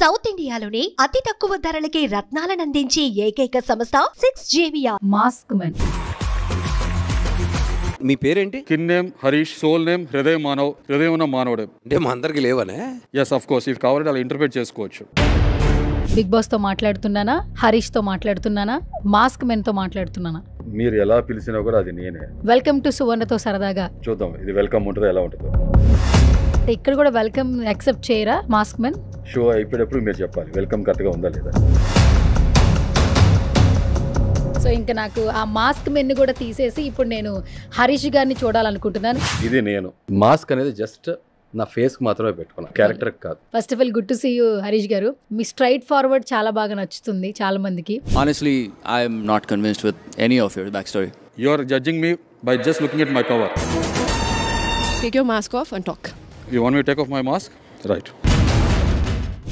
South ఇండియాలోనే అతి తక్కువ ధరలకి రత్నాలనందించే ఏకైక సంస్థ 6JVR మాస్క్ మెన్. మీ పేరేంటి? Kin name Harish, soul name Hridaya Manav, హృదయం ఉన్న మానవుడే. అంటే మా అందరికి లేవనే? ఎస్ ఆఫ్ కోర్స్, ఇఫ్ కావాలంటే అలా ఇంటర్ప్రిట్ చేసుకోవచ్చు. బిగ్ బాస్ తో మాట్లాడుతున్నానా, హరీష్ తో మాట్లాడుతున్నానా, మాస్క్ మెన్ తో మాట్లాడుతున్నానా? మీరు ఎలా పిలిచినా కూడా అది నేనే. వెల్కమ్ టు సువర్ణతో సరదాగా. చూద్దాం ఇది వెల్కమ్ ఉంటుందో ఎలా ఉంటుందో. ఇక్కడ కూడా వెల్కమ్ యాక్సెప్ట్ చేయరా మాస్క్ మెన్? షో అయిపోయేటప్పుడు మీరు చెప్పాలి వెల్కమ్ కరెక్ట్గా ఉందా లేదా. సో ఇంకా నాకు ఆ మాస్క్ మెన్ కూడా తీసేసి ఇప్పుడు నేను హరీష్ గారిని చూడాలనుకుంటున్నాను. ఇది నేను మాస్క్ అనేది జస్ట్ నా ఫేస్ కి మాత్రమే పెట్టుకున్నా, క్యారెక్టర్ కాదు. First of all good to see you Harish garu. మీ స్ట్రైట్ ఫార్వర్డ్ చాలా బాగా నచ్చుతుంది చాలా మందికి. Honestly, I am not convinced with any of your backstory. You are judging me by just looking at my cover. Take your mask off and talk. You want me take off my mask? Right.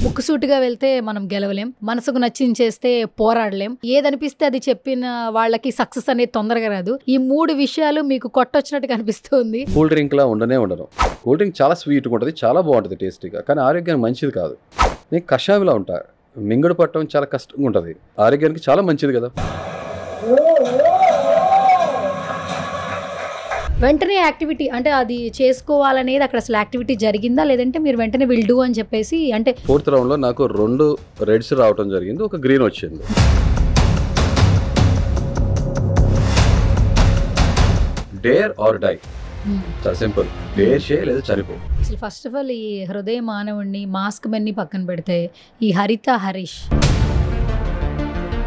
ముక్కుసూటిగా వెళ్తే మనం గెలవలేం, మనసుకు నచ్చింది చేస్తే పోరాడలేం, ఏదనిపిస్తే అది చెప్పిన వాళ్ళకి success అనేది తొందరగా రాదు. ఈ మూడు విషయాలు మీకు కొట్టొచ్చినట్టు కనిపిస్తుంది. కూల్ డ్రింక్ లా ఉండను. కూల్ డ్రింక్ చాలా స్వీట్గా ఉంటుంది, చాలా బాగుంటుంది టేస్టీగా, కానీ ఆరోగ్యానికి మంచిది కాదు. నేను కషాయంలా ఉంటా, మింగడు పట్టడం చాలా కష్టంగా ఉంటుంది, ఆరోగ్యానికి చాలా మంచిది కదా. వెంటనే యాక్టివిటీ అంటే అది చేసుకోవాలనేది అక్కడ అసలు యాక్టివిటీ జరిగిందా, లేదంటే మీరు వెంటనే విల్ డూ అని చెప్పేసి అంటే? 4th రౌండ్లో నాకు 2 రెడ్స్ రావడం జరిగింది, ఒక గ్రీన్ వచ్చింది. డేర్ ఆర్ డై, చాలా సింపుల్. డేర్ చేయ లేదా చనిపో. అసలు ఫస్ట్ ఆఫ్ ఆల్ ఈ హృదయ మానవుడిని మాస్క్ మెన్ని పక్కన పెడితే ఈ హరిత హరీష్,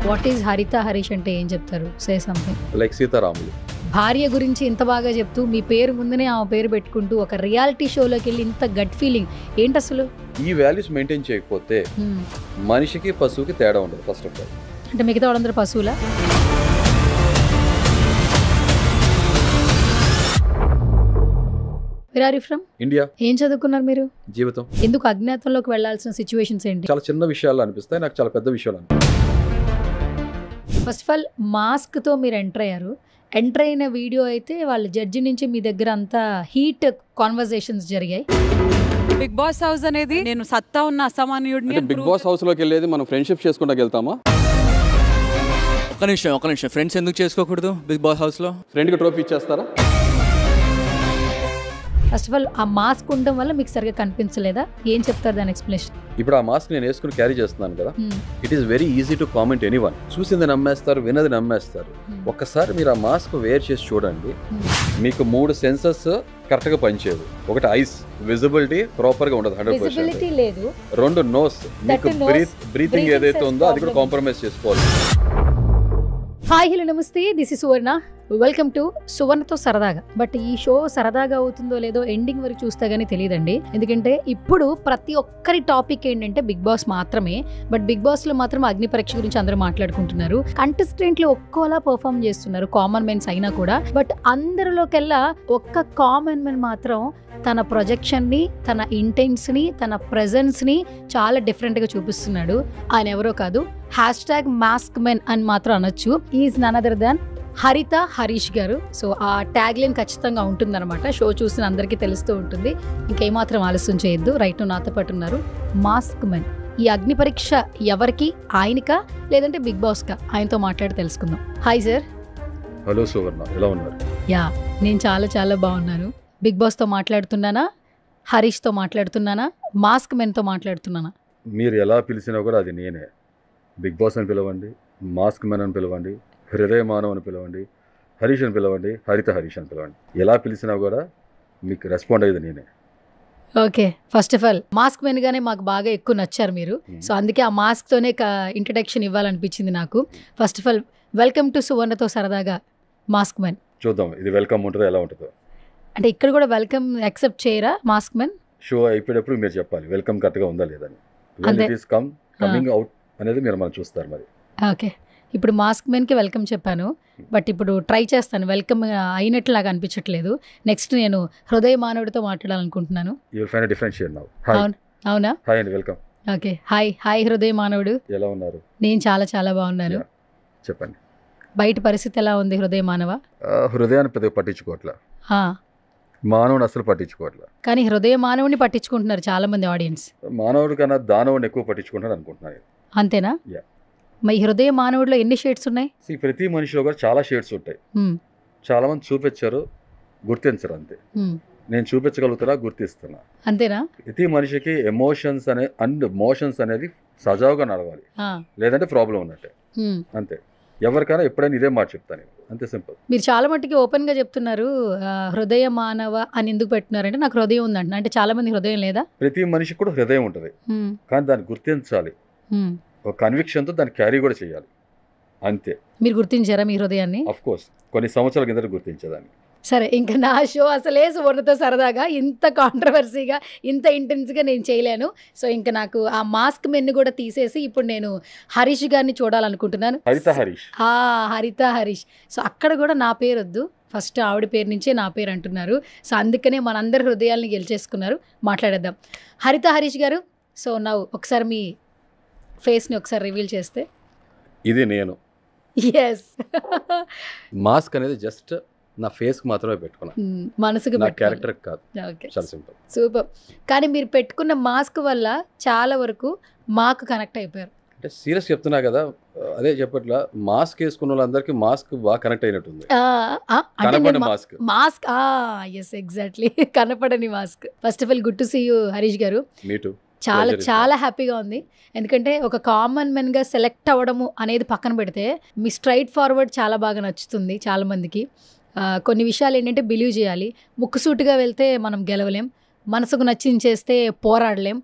వాట్ ఈజ్ హరిత హరీష్ అంటే ఏం చెప్తారు? Say something. లైక్ సీతారాములు. భార్య గురించి ఇంత బాగా చెప్తూ మీ పేరు ముందునే ఆమె పేరు పెట్టుకుంటూ ఒక రియాలిటీ షోలోకి వెళ్ళి ఇంత గట్ ఫీలింగ్ ఏంటి అసలు? ఈ వాల్యూస్ మెయింటైన్ చేయకపోతే మనిషికి పశువుకి తేడా ఉండదు. ఫస్ట్ ఆఫ్ ఆల్ అంటే మిగతా వాళ్ళందరూ పశువులా? Where are you from? India. ఏం చదువుకున్నారు మీరు? జీవితం. ఎందుకు అజ్ఞాతంలోకి వెళ్లాల్సిన సిచ్యువేషన్స్ ఏంటి? చాలా చిన్న విషయాలు అనిపిస్తాయి, నాకు చాలా పెద్ద విషయాలు అనిపిస్తాయి. ఫస్ట్ ఆఫ్ ఆల్ మాస్క్ తో మీరు ఎంటర్ అయ్యారు. ఎంటర్ అయిన వీడియో అయితే వాళ్ళ జడ్జి నుంచి మీ దగ్గర అంతా హీట్ కాన్వర్సేషన్స్ జరిగాయి. బిగ్ బాస్ హౌస్ అనేది నేను సత్తా ఉన్న అసామాన్యుడిని. బిగ్ బాస్ హౌస్ లోకి వెళ్ళేది మనం ఫ్రెండ్షిప్ చేసుకుంటా వెళ్తామా? ఒక నిమిషం ఫ్రెండ్స్ ఎందుకు చేసుకోకూడదు బిగ్ బాస్ హౌస్లో? ఫ్రెండ్కి ట్రోఫీ ఇచ్చేస్తారా? ఫస్ట్ ఆఫ్ ఆల్ ఆ మాస్క్ ఉండడం వల్ల మీకు సరిగా కనిపించలేదా? ఏం చెప్తారు దాని ఎక్స్ప్లెనేషన్? ఇప్పుడు ఆ మాస్క్ నేను వేసుకుని క్యారీ చేస్తున్నాను కదా, it is very easy to comment anyone. చూసింది నమ్మేస్తారు, విన్నది నమ్మేస్తారు. ఒక్కసారి మీరు ఆ మాస్క్ వేర్ చేసి చూడండి, మీకు 3 సెన్సెస్ కరెక్ట్గా పనిచేయదు. ఒకటి ఐస్ విజిబిలిటీ ప్రాపర్గా ఉండదు 100%. లేదు. 2 నోస్, మీకు బ్రీతింగ్ ఏదైతే ఉందో అది కూడా కాంప్రమైజ్ చేసుకోవాలి. హాయ్ హలో నమస్తే, this is Suvarna. Welcome to సువర్ణతో సరదాగా. బట్ ఈ షో సరదాగా అవుతుందో లేదో ఎండింగ్ వరకు చూస్తే గానీ తెలియదండి. ఎందుకంటే ఇప్పుడు ప్రతి ఒక్కరి టాపిక్ ఏంటంటే బిగ్ బాస్ మాత్రమే. బట్ బిగ్ బాస్ లో మాత్రం అగ్ని పరీక్ష గురించి అందరూ మాట్లాడుకుంటున్నారు. కంటెస్టెంట్లు ఒక్కోలా పర్ఫామ్ చేస్తున్నారు, కామన్ మెన్స్ అయినా కూడా. బట్ అందరిలోకెల్లా ఒక్క కామన్ మెన్ మాత్రం తన ప్రొజెక్షన్ ని, తన ఇంటెన్స్ ని, తన ప్రెజెన్స్ ని చాలా డిఫరెంట్ గా చూపిస్తున్నాడు. ఆయన ఎవరో కాదు, #మాస్క్ మెన్ అని మాత్రం అనొచ్చు. ఈజ్ నన్ అదర్ దాన్ హరిత హరీష్ గారు. సో ఆ ట్యాగ్ లైన్ ఖచ్చితంగా ఉంటుందన్నమాట. షో చూసిన అందరికీ తెలుస్తూ ఉంటుంది. ఇంకేమాత్రం ఆలస్యం చేయొద్దు. రైట్ నాతో పాటు ఉన్నారు మాస్క్ మెన్. ఈ అగ్ని పరీక్ష ఎవరికి, ఆయనకా లేదంటే బిగ్ బాస్ కా? ఆయనతో మాట్లాడి తెలుసుకుందాం. Hi sir. హలో సువర్ణ, ఎలా ఉన్నారు? యా, నేను చాలా చాలా బాగున్నాను. బిగ్ బాస్ తో మాట్లాడుతున్నానా, హరీష్ తో మాట్లాడుతున్నానా, మాస్క్ మెన్ తో మాట్లాడుతున్నానా? మీరు ఎలా పిలిచినా కూడా అది నేనే. బిగ్ బాస్ అని పిలవండి, మాస్క్ మెన్ అని పిలవండి, హృదయ మానవ్ అని పిలవండి, హరీష్ అని పిలవండి, హరిత హరీష్ అని పిలవండి. ఎలా పిలిచినా కూడా మీకు రెస్పాండ్ అయ్యేది నేనే. Okay, first of all mask men గానే మాకు బాగా ఎక్కువ నచ్చారు మీరు. సో అందుకే ఆ మాస్క్ తోనే ఇంట్రడక్షన్ ఇవ్వాలనిపించింది నాకు. First of all welcome to సువర్ణతో సరదాగా మాస్క్ మెన్. చూద్దాం ఇది వెల్కమ్ ఉంటుందో ఎలా ఉంటుందో. అంటే ఇక్కడ కూడా వెల్కమ్ యాక్సెప్ట్ చేయరా మాస్క్ మెన్? షో అయిపోయేటప్పుడు మీరు చెప్పాలి వెల్కమ్ కరెక్ట్గా ఉందా లేదని. కమింగ్ అవుట్ అనేది మీరు మనం చూస్తారు మరి. ఓకే, ఇప్పుడు మాస్క్ మెన్కి వెల్కమ్ చెప్పాను. బట్ ఇప్పుడు ట్రై చేస్తాను, వెల్కమ్ అయినట్లు నాకు అనిపించట్లేదు. నెక్స్ట్ నేను హృదయ మానవుడితో మాట్లాడాలనుకుంటున్నాను. అవునా? హాయ్ అండి, వెల్కమ్. ఓకే, హాయ్ హృదయ మానవుడు, ఎలా ఉన్నారు? నేను చాలా చాలా బాగున్నాను. చెప్పండి. బయట పరిస్థితి ఎలా ఉంది హృదయ మానవ? హృదయాన్ని పెద్దగా పట్టించుకోవట్లా. మానవుని అసలు పట్టించుకోవట్లేదు. కానీ హృదయ మానవుని పట్టించుకుంటున్నారు చాలా మంది ఆడియన్స్. మానవుడి కన్నా దానవుని ఎక్కువ పట్టించుకుంటాడు అనుకుంటున్నాను. అంతేనా? Yeah. మరి హృదయ మానవుడిలో ఎన్ని షేడ్స్ ఉన్నాయి? ప్రతి మనిషిలో కూడా చాలా షేడ్స్ ఉంటాయి. చాలా మంది చూపించారు, గుర్తించరు అంతే. నేను చూపించగలుగుతున్నా, గుర్తిస్తున్నా. అంతేనా? ప్రతి మనిషికి ఎమోషన్స్ మోషన్స్ అనేది సజావుగా నడవాలి, లేదంటే ప్రాబ్లం ఉన్నట్టే. అంతే. ఎవరికైనా ఎప్పుడైనా ఇదే మాట చెప్తాను, అంతే సింపుల్. మీరు చాలా మట్టుకి ఓపెన్ గా చెప్తున్నారు. హృదయ మానవ అని ఎందుకు పెట్టినారంటే నాకు హృదయం ఉందంట. అంటే చాలా మంది హృదయం లేదా? ప్రతి మనిషికి కూడా హృదయం ఉంటుంది, కానీ దాన్ని గుర్తించాలి. ఒక కన్విక్షన్ తో దాన్ని క్యారీ కూడా చేయాలి, అంతే. మీరు గుర్తించారా మీ హృదయాన్ని? ఆఫ్ కోర్స్, కొన్ని సంవత్సరాల కింద గుర్తించేదాన్ని. సరే, ఇంకా నా షో అసలే సువర్ణతో సరదాగా ఇంత కాంట్రవర్సీగా ఇంత ఇంటెన్స్గా నేను చేయలేను. సో ఇంకా నాకు ఆ మాస్క్ మెన్ను కూడా తీసేసి ఇప్పుడు నేను హరీష్ గారిని చూడాలనుకుంటున్నాను. హరిత హరీష్. సో అక్కడ కూడా నా పేరు వద్దు, ఫస్ట్ ఆవిడ పేరు నుంచే నా పేరు అంటున్నారు. సో అందుకనే మనందరి హృదయాల్ని గెలిచేసుకున్నారు. మాట్లాడేద్దాం. హరిత హరీష్ గారు, సో నవ్వు ఒకసారి మీ ఫేస్ని ఒకసారి రివీల్ చేస్తే. ఇది నేను. ఎస్. మాస్క్ అనేది జస్ట్ నా ఫేస్ మాత్రమే పెట్టుకున్నా, మనసుకు నా క్యారెక్టర్ కాదు. చాలా సింపుల్. సూపర్. కానీ మీరు పెట్టుకున్న మాస్క్ వల్ల చాలా వరకు మాకు కనెక్ట్ అయిపోయారు. అంటే సీరియస్ చెప్తున్నా కదా, అదే చెప్పట్లా, మాస్క్ వేసుకున్న వాళ్ళందరికీ మాస్క్ బాగా కనెక్ట్ అయినట్టుంది. మాస్క్ మాస్క్ ఎస్ ఎగ్జాక్ట్లీ, కనపడని mask. First of all good to see you Harish garu. Me too. చాలా చాలా హ్యాపీగా ఉంది. ఎందుకంటే ఒక కామన్ మెన్గా సెలెక్ట్ అవ్వడము అనేది పక్కన పెడితే మీ స్ట్రైట్ ఫార్వర్డ్ చాలా బాగా నచ్చుతుంది చాలా మందికి. కొన్ని విషయాలు ఏంటంటే బిలీవ్ చేయాలి. ముక్కుసూటిగా వెళ్తే మనం గెలవలేం, మనసుకు నచ్చింది చేస్తే పోరాడలేం,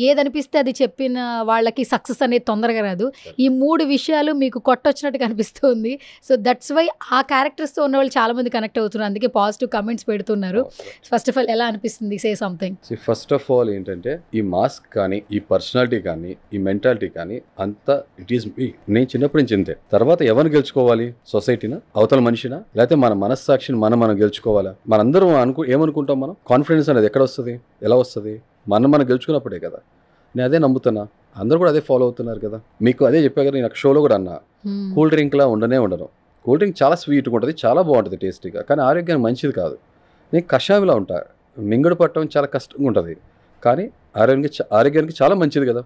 ఏదనిపిస్తే అది చెప్పిన వాళ్ళకి సక్సెస్ అనేది తొందరగా రాదు. ఈ 3 విషయాలు మీకు కొట్టొచ్చినట్టు కనిపిస్తుంది. సో దట్స్ వై ఆ క్యారెక్టర్స్తో ఉన్న వాళ్ళు చాలా మంది కనెక్ట్ అవుతున్నారు. అందుకే పాజిటివ్ కమెంట్స్ పెడుతున్నారు. ఫస్ట్ ఆఫ్ ఆల్ ఎలా అనిపిస్తుంది? Say something. First of all ఏంటంటే ఈ మాస్క్ కానీ, ఈ పర్సనాలిటీ కానీ, ఈ మెంటాలిటీ కానీ అంతా ఇట్ ఈస్ మీ. నేను చిన్నప్పటి నుంచి ఇంతే. తర్వాత ఎవరిని గెలుచుకోవాలి? సొసైటీనా, అవతల మనిషినా, లేకపోతే మన మనస్సాక్షిని మనం గెలుచుకోవాలా? మనందరం ఏమనుకుంటాం? మనం కాన్ఫిడెన్స్ అనేది ఎక్కడ వస్తుంది, ఎలా వస్తుంది? మనం గెలుచుకున్నప్పుడే కదా. నేను అదే నమ్ముతున్నా, అందరూ కూడా అదే ఫాలో అవుతున్నారు కదా. మీకు అదే చెప్పా కదా, నేను షోలో కూడా అన్నా, కూల్ డ్రింక్లా ఉండను. కూల్ డ్రింక్ చాలా స్వీట్గా ఉంటుంది, చాలా బాగుంటుంది టేస్టీగా, కానీ ఆరోగ్యానికి మంచిది కాదు. నేను కషాయంలా ఉంటా, మింగుడు పట్టడం చాలా కష్టంగా ఉంటుంది, కానీ ఆరోగ్యానికి చాలా మంచిది కదా.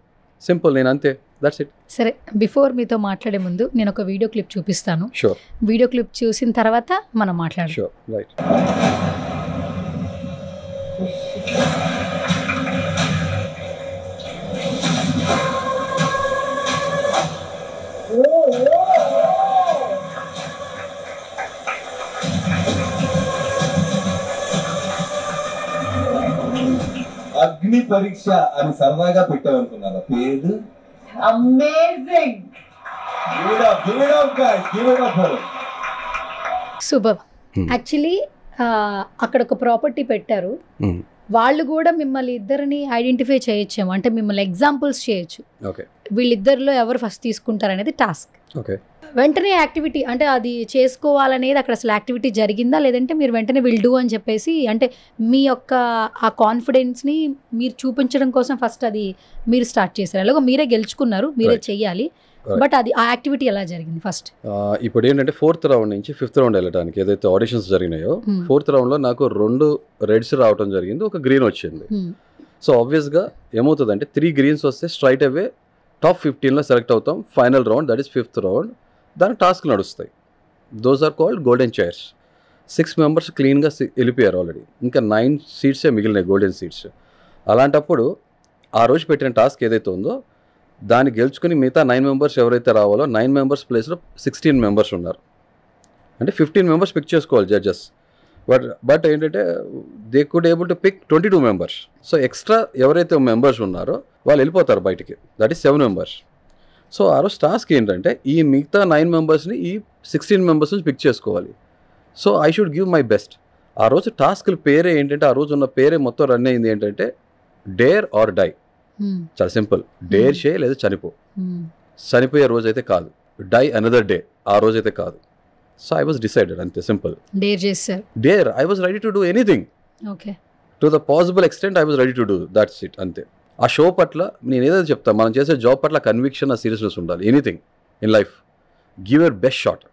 సింపుల్, నేను అంతే. That's it. సరే, బిఫోర్ మీతో మాట్లాడే ముందు నేను ఒక వీడియో క్లిప్ చూపిస్తాను. షూర్. వీడియో క్లిప్ చూసిన తర్వాత మనం మాట్లాడదాం. Sure, right. అగ్ని పరీక్ష అని సరదాగా పెట్టామనుకున్నారా పేరు? అమేజింగ్. సూపర్. యాక్చువల్లీ అక్కడ ఒక ప్రాపర్టీ పెట్టారు, వాళ్ళు కూడా మిమ్మల్ని ఇద్దరిని ఐడెంటిఫై చేయొచ్చేమో, అంటే మిమ్మల్ని ఎగ్జాంపుల్స్ చేయొచ్చు. వీళ్ళిద్దరిలో ఎవరు ఫస్ట్ తీసుకుంటారు అనేది టాస్క్. వెంటనే యాక్టివిటీ అంటే అది చేసుకోవాలనేది అక్కడ అసలు యాక్టివిటీ జరిగిందా, లేదంటే మీరు వెంటనే విల్ డూ అని చెప్పేసి, అంటే మీ యొక్క ఆ కాన్ఫిడెన్స్ని మీరు చూపించడం కోసం ఫస్ట్ అది మీరు స్టార్ట్ చేశారు? అలాగే మీరే గెలుచుకున్నారు, మీరే చెయ్యాలి, బట్ అది ఆ యాక్టివిటీ ఎలా జరిగింది ఫస్ట్? ఇప్పుడు ఏంటంటే 4th రౌండ్ నుంచి 5th రౌండ్ వెళ్ళడానికి ఏదైతే ఆడిషన్స్ జరిగినాయో, 4th రౌండ్లో నాకు 2 రెడ్స్ రావడం జరిగింది, ఒక గ్రీన్ వచ్చింది. సో ఆబ్వియస్గా ఏమవుతుందంటే 3 గ్రీన్స్ వస్తే స్ట్రైట్ అవే టాప్ 15లో సెలెక్ట్ అవుతాం. Final round, that is 5th round, దాని టాస్క్ నడుస్తాయి. Those are called golden chairs. 6 members క్లీన్గా వెళ్ళిపోయారు ఆల్రెడీ, ఇంకా 9 సీట్సే మిగిలినాయి, గోల్డెన్ సీట్స్. అలాంటప్పుడు ఆ రోజు పెట్టిన టాస్క్ ఏదైతే ఉందో దాన్ని గెలుచుకుని మిగతా 9 మెంబర్స్ ఎవరైతే రావాలో 9 మెంబర్స్ ప్లేస్లో 16 మెంబర్స్ ఉన్నారు. అంటే 15 మెంబర్స్ పిక్ చేసుకోవాలి జడ్జెస్. బట్ ఏంటంటే they could able to pick 22 members. So extra ఎవరైతే మెంబర్స్ ఉన్నారో వాళ్ళు వెళ్ళిపోతారు బయటికి, దట్ ఈస్ 7 మెంబర్స్. సో ఆ రోజు టాస్క్ ఏంటంటే ఈ మిగతా 9 మెంబర్స్ని ఈ 16 మెంబర్స్ నుంచి పిక్ చేసుకోవాలి. So I should give my best. ఆ రోజు టాస్క్ల పేరే ఏంటంటే, ఆ రోజు ఉన్న పేరే మొత్తం రన్ అయింది ఏంటంటే డేర్ ఆర్ డై. చాలా సింపుల్, డేర్ చేయ లేదా చనిపోయే రోజు అయితే కాదు, డై అనదర్ డే, ఆ రోజు అయితే కాదు. సో ఐ వాజ్ డిసైడెడ్, అంతే సింపుల్. డేర్ చేశారు. Dare, I was ready to do anything. Okay, to the possible extent I was ready to do, that's it, అంతే. ఆ షో పట్ల నేను ఏదైతే చెప్తాను, మనం చేసే జాబ్ పట్ల కన్విక్షన్, ఆ సీరియస్నెస్ ఉండాలి. Anything in life, give your best shot.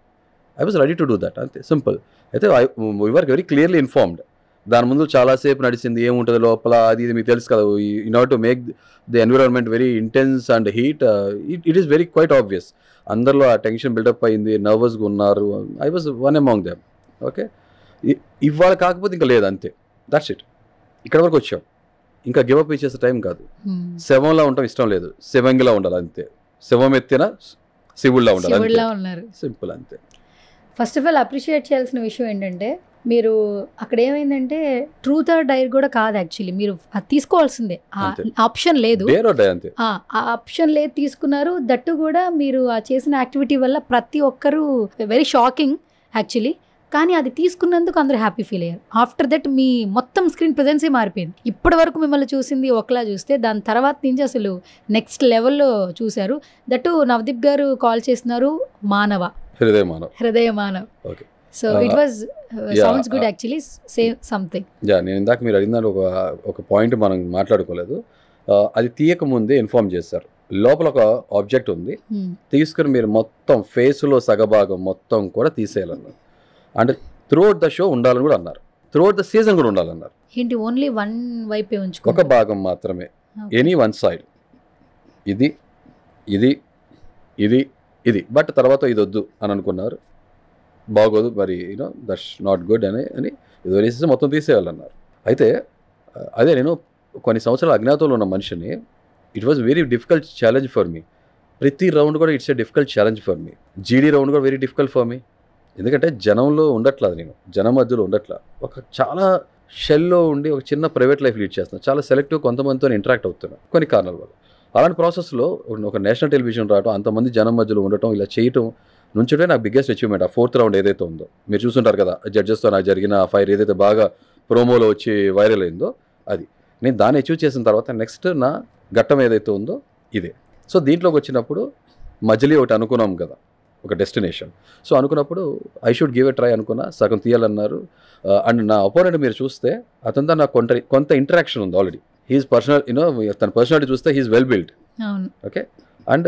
I was ready to do that, అంతే సింపుల్. అయితే we were very clearly informed. దాని ముందు చాలాసేపు నడిచింది, ఏముంటుంది లోపల అది ఇది మీకు తెలుసు కదా. In order to make the environment very intense and heat, it is very quite obvious. అందరిలో ఆ టెన్షన్ బిల్డప్ అయింది, నర్వస్గా ఉన్నారు. I was one among them. Okay, ఇవాళ కాకపోతే ఇంకా లేదు, అంతే, దట్స్ ఇట్. ఇక్కడ వరకు వచ్చాం, ఇంకా గివప్ ఇచ్చేసే టైం కాదు. శవంలా ఉండటం ఇష్టం లేదు, శివంగిలా ఉండాలి అంతే. శవం ఎత్తిన శివుడిలా ఉండాలి, సింపుల్ అంతే. ఫస్ట్ ఆఫ్ ఆల్ అప్రిషియేట్ చేయాల్సిన విషయం ఏంటంటే, మీరు అక్కడ ఏమైందంటే ట్రూత్ ఆర్ డైర్ కూడా కాదు యాక్చువల్లీ, మీరు అది తీసుకోవాల్సిందే, ఆప్షన్ లేదు, ఆ ఆప్షన్ లేదు, తీసుకున్నారు. దట్టు కూడా మీరు ఆ చేసిన యాక్టివిటీ వల్ల ప్రతి ఒక్కరు వెరీ షాకింగ్ యాక్చువల్లీ. కానీ అది తీసుకున్నందుకు అందరూ హ్యాపీ ఫీల్ అయ్యారు. ఆఫ్టర్ దట్ మీ మొత్తం స్క్రీన్ ప్రెజెన్సే మారిపోయింది. ఇప్పటి వరకు మిమ్మల్ని చూసింది ఒకలా చూస్తే, దాని తర్వాత నుంచి అసలు నెక్స్ట్ లెవెల్లో చూశారు. దట్టు నవదీప్ గారు కాల్ చేస్తున్నారు హృదయ Manav. So it was sounds good actually. Say something. నేను ఇందాక మీరు అడిగిన ఒక పాయింట్ మనం మాట్లాడుకోలేదు. అది తీయక ముందే ఇన్ఫార్మ్ చేశారు, లోపల ఒక ఆబ్జెక్ట్ ఉంది, తీసుకుని మీరు మొత్తం ఫేస్లో సగభాగం మొత్తం కూడా తీసేయాలన్నారు. అండ్ త్రూఅవుట్ ద షో ఉండాలని కూడా అన్నారు, త్రూఅవుట్ ద సీజన్ కూడా ఉండాలన్నారు. ఏంటి ఓన్లీ వన్ వైపే ఉంచుకో, ఒక భాగం మాత్రమే, ఎనీ వన్ సైడ్, ఇది ఇది ఇది ఇది, బట్ తర్వాత ఇది వద్దు అని అనుకున్నారు. బాగోదు మరి, యూనో దట్స్ నాట్ గుడ్ అని ఇది వేసేసి మొత్తం తీసేయాలన్నారు. అయితే అదే నేను కొన్ని సంవత్సరాలు అజ్ఞాతంలో ఉన్న మనిషిని, it was very difficult challenge for me. ప్రతి రౌండ్ కూడా it's a difficult challenge for me. జీడీ రౌండ్ కూడా వెరీ డిఫికల్ట్ ఫర్ మీ, ఎందుకంటే జనంలో ఉండట్లేదు, నేను జనం మధ్యలో ఉండట్లా, ఒక చాలా షెల్లో ఉండి ఒక చిన్న ప్రైవేట్ లైఫ్ లీడ్ చేస్తున్నాను, చాలా సెలెక్టివ్ కొంతమందితో ఇంటరాక్ట్ అవుతున్నాను కొన్ని కారణాల వల్ల. అలాంటి ప్రాసెస్లో ఒక నేషనల్ టెలివిజన్ రావడం, అంతమంది జనం మధ్యలో ఉండటం, ఇలా చేయటం నుంచుంటే నాకు బిగ్గెస్ట్ అచీవ్మెంట్. ఆ 4th రౌండ్ ఏదైతే ఉందో మీరు చూసుంటారు కదా, జడ్జెస్తో నాకు జరిగిన ఫైర్ ఏదైతే బాగా ప్రోమోలో వచ్చి వైరల్ అయిందో, అది నేను దాన్ని అచీవ్ చేసిన తర్వాత నెక్స్ట్ నా ఘట్టం ఏదైతే ఉందో ఇదే. సో దీంట్లోకి వచ్చినప్పుడు మజిలీ ఒకటి అనుకున్నాం కదా, ఒక డెస్టినేషన్. సో అనుకున్నప్పుడు I should give a try అనుకున్నా, సగం తీయాలన్నారు. అండ్ నా అపోనెంట్ మీరు చూస్తే అతనితో నాకు కొంత ఇంటరాక్షన్ ఉంది ఆల్రెడీ. హీఈస్ పర్సనల్, తన పర్సనాలిటీ చూస్తే he's well build. Okay, and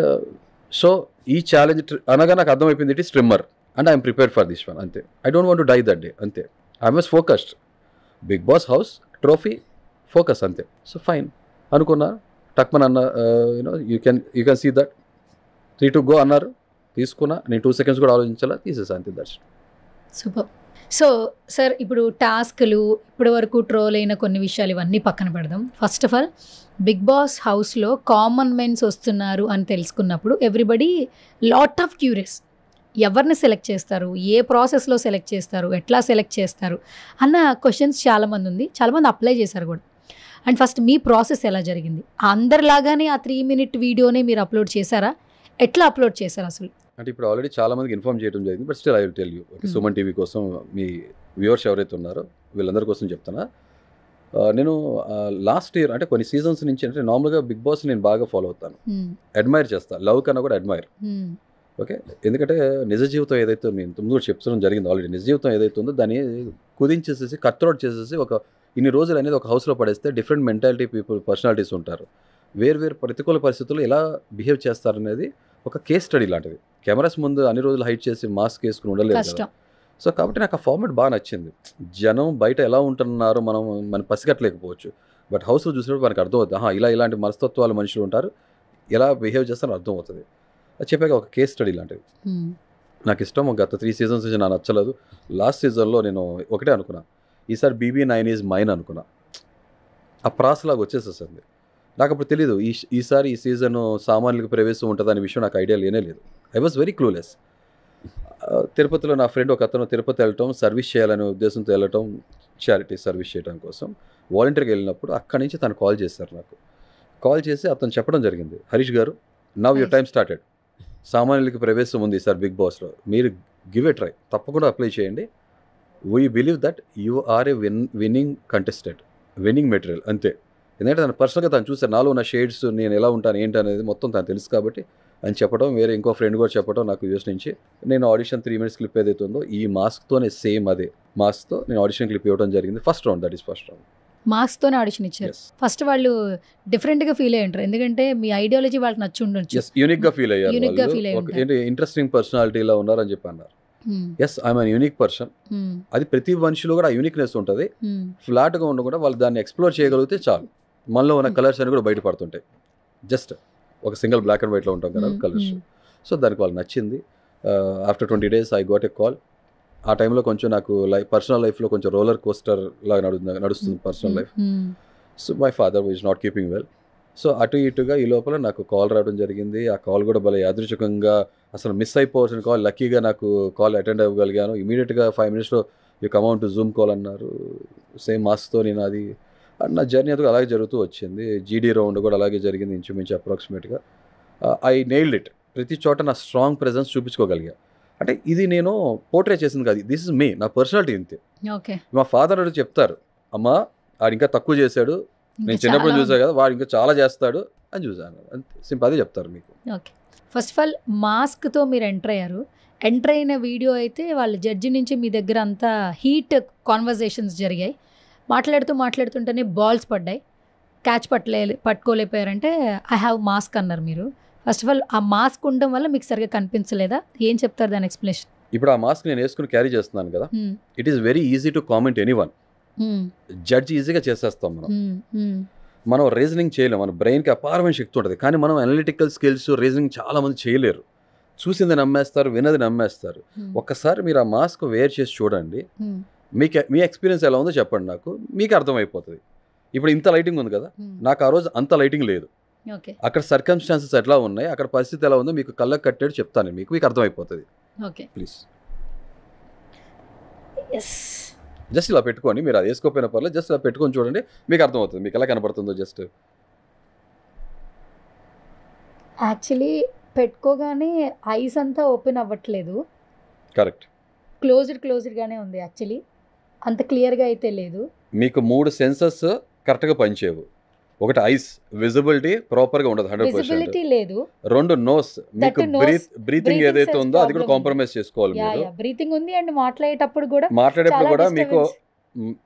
so ఈ ఛాలెంజ్ అనగా నాకు అర్థమైపోయింది, it is streamer and I'm prepared for this one, అంతే. I don't want to die that day, అంతే. I was focused, Bigg Boss house trophy focus, అంతే. So fine అనుకున్నా, టక్మన్ అన్న, you can see that 3 to go అన్నారు, తీసుకున్నా. నేను 2 seconds కూడా ఆలోచించాలా, తీసేసా, అంతే. దర్శనం సూపర్. సో సార్, ఇప్పుడు టాస్క్లు, ఇప్పటి వరకు ట్రోల్ అయిన కొన్ని విషయాలు ఇవన్నీ పక్కన పెడదాం. First of all Big Boss హౌస్లో కామన్ మెన్స్ వస్తున్నారు అని తెలుసుకున్నప్పుడు ఎవ్రీబడి లాట్ ఆఫ్ క్యూరియస్, ఎవరిని సెలెక్ట్ చేస్తారు, ఏ ప్రాసెస్లో సెలెక్ట్ చేస్తారు, ఎట్లా సెలెక్ట్ చేస్తారు అన్న క్వశ్చన్స్ చాలామంది ఉంది, చాలామంది అప్లై చేశారు కూడా. అండ్ ఫస్ట్ మీ ప్రాసెస్ ఎలా జరిగింది? అందరిలాగానే ఆ 3 minute వీడియోనే మీరు అప్లోడ్ చేశారా? ఎట్లా అప్లోడ్ చేశారు అసలు? అంటే ఇప్పుడు ఆల్రెడీ చాలా మందికి ఇన్ఫార్మ్ చేయడం జరిగింది, but still I will tell you. Suman TV కోసం మీ వ్యూవర్స్ ఎవరైతే ఉన్నారో వీళ్ళందరి కోసం చెప్తున్నా. నేను లాస్ట్ ఇయర్, అంటే కొన్ని సీజన్స్ నుంచి, అంటే నార్మల్గా బిగ్ బాస్ నేను బాగా ఫాలో అవుతాను, అడ్మైర్ చేస్తాను, లవ్ కన్నా కూడా అడ్మైర్. ఓకే, ఎందుకంటే నిజ జీవితం ఏదైతే నేను ముందు కూడా చెప్తడం జరిగింది ఆల్రెడీ, నిజ జీవితం ఏదైతే ఉందో దాన్ని కుదించేసేసి కట్అవుట్ చేసేసి ఇన్ని రోజులు అనేది ఒక హౌస్లో పడేస్తే డిఫరెంట్ మెంటాలిటీ పర్సనాలిటీస్ ఉంటారు, వేరు ప్రతికూల పరిస్థితుల్లో ఎలా బిహేవ్ చేస్తారనేది ఒక కేస్ స్టడీ లాంటిది. కెమెరాస్ ముందు అన్ని రోజులు హైట్ చేసి మాస్క్ వేసుకుని ఉండలేదు కదా. సో కాబట్టి నాకు ఆ ఫార్మాట్ బాగా నచ్చింది. జనం బయట ఎలా ఉంటున్నారో మనం పసిగట్టలేకపోవచ్చు, బట్ హౌస్లో చూసినప్పుడు మనకు అర్థమవుతుంది, ఇలాంటి మనస్తత్వాలు మనుషులు ఉంటారు, ఎలా బిహేవ్ చేస్తారో అర్థమవుతుంది. అది చెప్పాక ఒక కేస్ స్టడీ లాంటిది నాకు ఇష్టం. గత 3 seasons నుంచి నాకు నచ్చలేదు. లాస్ట్ సీజన్లో నేను ఒకటే అనుకున్నా, ఈసారి BB9 ఈజ్ మైన్ అనుకున్నా. ఆ ప్రాసలాగా వచ్చేసేసింది. నాకు అప్పుడు తెలీదు ఈసారి ఈ సీజన్ సామాన్యులకు ప్రవేశం ఉంటుంది అనే విషయం నాకు ఐడియా లేనే లేదు. I was very clueless. తిరుపతిలో నా ఫ్రెండ్ ఒక అతను తిరుపతి వెళ్ళటం, సర్వీస్ చేయాలనే ఉద్దేశంతో వెళ్ళటం, చారిటీ సర్వీస్ చేయడం కోసం వాలంటీర్గా వెళ్ళినప్పుడు అక్కడి నుంచి తను కాల్ చేశారు నాకు. కాల్ చేసి అతను చెప్పడం జరిగింది, హరీష్ గారు, నవ్ యువర్ టైం స్టార్టెడ్, సామాన్యులకి ప్రవేశం ఉంది సార్ బిగ్ బాస్లో, మీరు గివ్ ఎ ట్రై, తప్పకుండా అప్లై చేయండి, we believe that you are a winning contestant, winning material, అంతే. ఎందుకంటే తను పర్సనల్గా తను చూసారు, నాలో ఉన్న షేడ్స్, నేను ఎలా ఉంటాను ఏంటి అనేది మొత్తం తను తెలుసు కాబట్టి అని చెప్పడం, వేరే ఇంకో ఫ్రెండ్ కూడా చెప్పడం నాకు యూఎస్ నుంచి. నేను ఆడిషన్ 3 minutes క్లిప్ ఏదైతే ఉందో ఈ మాస్క్తోనే సేమ్ అదే మాస్క్తో నేను ఆడిషన్ క్లిప్ ఇవ్వడం జరిగింది. First round, that is first round. మాస్క్తోనే ఆడిషన్ ఇచ్చారు. ఫస్ట్ వాళ్ళు డిఫరెంట్గా ఫీల్ అయ్యారు, ఎందుకంటే మీ ఐడియాలజీ వాళ్ళకి నచ్చి ఉండొచ్చు, యూనిక్గా ఫీల్ అయ్యారు, ఏంటి ఇంట్రెస్టింగ్ పర్సనాలిటీలా ఉన్నారని చెప్పి అన్నారు. Yes I'm an unique person. అది ప్రతి మనిషిలో కూడా ఆ యూనిక్నెస్ ఉంటుంది. ఫ్లాట్గా ఉండకుండా వాళ్ళు దాన్ని ఎక్స్ప్లోర్ చేయగలిగితే చాలు. మనలో ఉన్న కలర్స్ అని కూడా బయటపడుతుంటాయి. జస్ట్ ఒక సింగిల్ బ్లాక్ అండ్ వైట్లో ఉంటాం కదా కలర్స్. సో దానికి వాళ్ళు నచ్చింది. After 20 days I got a call. ఆ టైంలో కొంచెం నాకు పర్సనల్ లైఫ్లో కొంచెం రోలర్ కోస్టర్ లాగా నడుస్తుంది personal life. So my father is not keeping well. So అటు ఇటుగా ఈ లోపల నాకు కాల్ రావడం జరిగింది. ఆ కాల్ కూడా భలే యాదృచ్ఛికంగా అసలు మిస్ అయిపోవాల్సిన కాల్. లక్కీగా నాకు కాల్ అటెండ్ అవ్వగలిగాను. ఇమీడియట్గా 5 minutesలో you come on to Zoom call అన్నారు. సేమ్ మాస్క్తో నేను అది నా జర్నీ అది అలాగే జరుగుతూ వచ్చింది. జీడీ రౌండ్ కూడా అలాగే జరిగింది ఇంచుమించు అప్రాక్సిమేట్గా. I nailed it. ప్రతి చోట నా స్ట్రాంగ్ ప్రెజెన్స్ చూపించుకోగలిగా. అంటే ఇది నేను పోర్ట్రే చేసింది కాదు, దిస్ ఇస్ మీ, నా పర్సనాలిటీ ఇంతే. ఓకే. మా ఫాదర్ చెప్తారు, అమ్మా వాడు ఇంకా తక్కువ చేశాడు, నేను చిన్నప్పుడు చూసాను కదా, వాడు ఇంకా చాలా చేస్తాడు అని చూసాను. సింపుల్ అదే చెప్తారు మీకు. ఓకే. ఫస్ట్ ఆఫ్ ఆల్ మాస్క్తో మీరు ఎంటర్ అయ్యారు. ఎంటర్ అయిన వీడియో అయితే వాళ్ళ జడ్జి నుంచి మీ దగ్గర అంతా హీట్ కాన్వర్జేషన్స్ జరిగాయి. మాట్లాడుతుంటేనే బాల్స్ పడ్డాయి. క్యాచ్ పట్టుకోలేకపోయారంటే ఐ హ్యావ్ మాస్క్ అన్నారు మీరు. ఫస్ట్ ఆఫ్ ఆల్ ఆ మాస్క్ ఉండడం వల్ల మీకు సరిగ్గా కనిపించలేదా? ఏం చెప్తారు దాని ఎక్స్ప్లెనేషన్? ఇప్పుడు ఆ మాస్క్ నేను వేసుకుని క్యారీ చేస్తున్నాను కదా, it is very easy to comment anyone. Judge ఈజీగా చేసేస్తాం మనం రీజనింగ్ చేయలేం. మన బ్రెయిన్కి అపారమైన శక్తి ఉంటుంది, కానీ మనం అనలిటికల్ స్కిల్స్ రీజనింగ్ చాలా మంది చేయలేరు. చూసింది నమ్మేస్తారు, విన్నది నమ్మేస్తారు. ఒక్కసారి మీరు ఆ మాస్క్ వేర్ చేసి చూడండి, మీ ఎక్స్పీరియన్స్ ఎలా ఉందో చెప్పండి, నాకు మీకు అర్థమైపోతుంది. ఇప్పుడు ఇంత లైటింగ్ ఉంది కదా, నాకు ఆ రోజు అంత లైటింగ్ లేదు. అక్కడ సర్కమ్స్టాన్సెస్ ఎట్లా ఉన్నాయి, అక్కడ పరిస్థితి ఎలా ఉందో మీకు కళ్ళకు కట్టేది చెప్తాను, మీకు అర్థమైపోతుంది. ప్లీజ్ జస్ట్ ఇలా పెట్టుకోండి, మీరు అది వేసుకోపోయిన పర్లేదు, జస్ట్ ఇలా పెట్టుకొని చూడండి, మీకు అర్థమవుతుంది మీకు ఎలా కనపడుతుందో. జస్ట్ యాక్చువల్లీ పెట్టుకోగానే ఐస్ అంతా ఓపెన్ అవ్వట్లేదు. కరెక్ట్. క్లోజ్డ్గానే ఉంది. యాక్చువల్లీ అంత క్లియర్గా అయితే లేదు. మీకు 3 సెన్సెస్ కరెక్ట్గా పనిచేయవు. ఒకటి ఐస్ విజిబిలిటీ ప్రాపర్గా ఉండదు, 100% లేదు. 2 నోస్, మీకు బ్రీతింగ్ ఏదైతే ఉందో అది కూడా కాంప్రమైజ్ చేసుకోవాలి. బ్రీతింగ్ ఉంది అండ్ మాట్లాడేటప్పుడు కూడా మీకు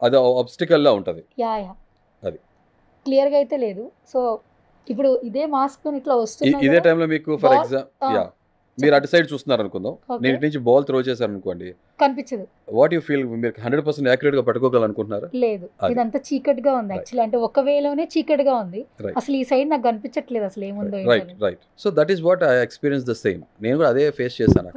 అది ఆబ్స్టికల్ లా ఉంటుంది. అది క్లియర్గా అయితే లేదు. సో ఇప్పుడు ఇదే మాస్క్ ఇట్లా వస్తుంది. ఇదే టైంలో మీకు ఫర్ ఎగ్జాంపుల్ మీరు అటు సైడ్ చూస్తున్నారు అనుకుందాం, నేను ఇటు నుంచి బాల్ త్రో చేశాను అనుకోండి, కనిపించదు. What you feel? మీరు 100% యాక్యురేట్ గా పట్టుకోగలనుకుంటున్నారా? లేదు, ఇదంతా చీకటిగా ఉంది. యాక్చువల్లీ అంటే ఒక వేలోనే చీకటిగా ఉంది. అసలు ఈ సైడ్ నాకు కనిపించట్లేదు అసలు ఏముందో. Right. So that is what I experience the same. నేను కూడా అదే ఫేస్ చేశాను.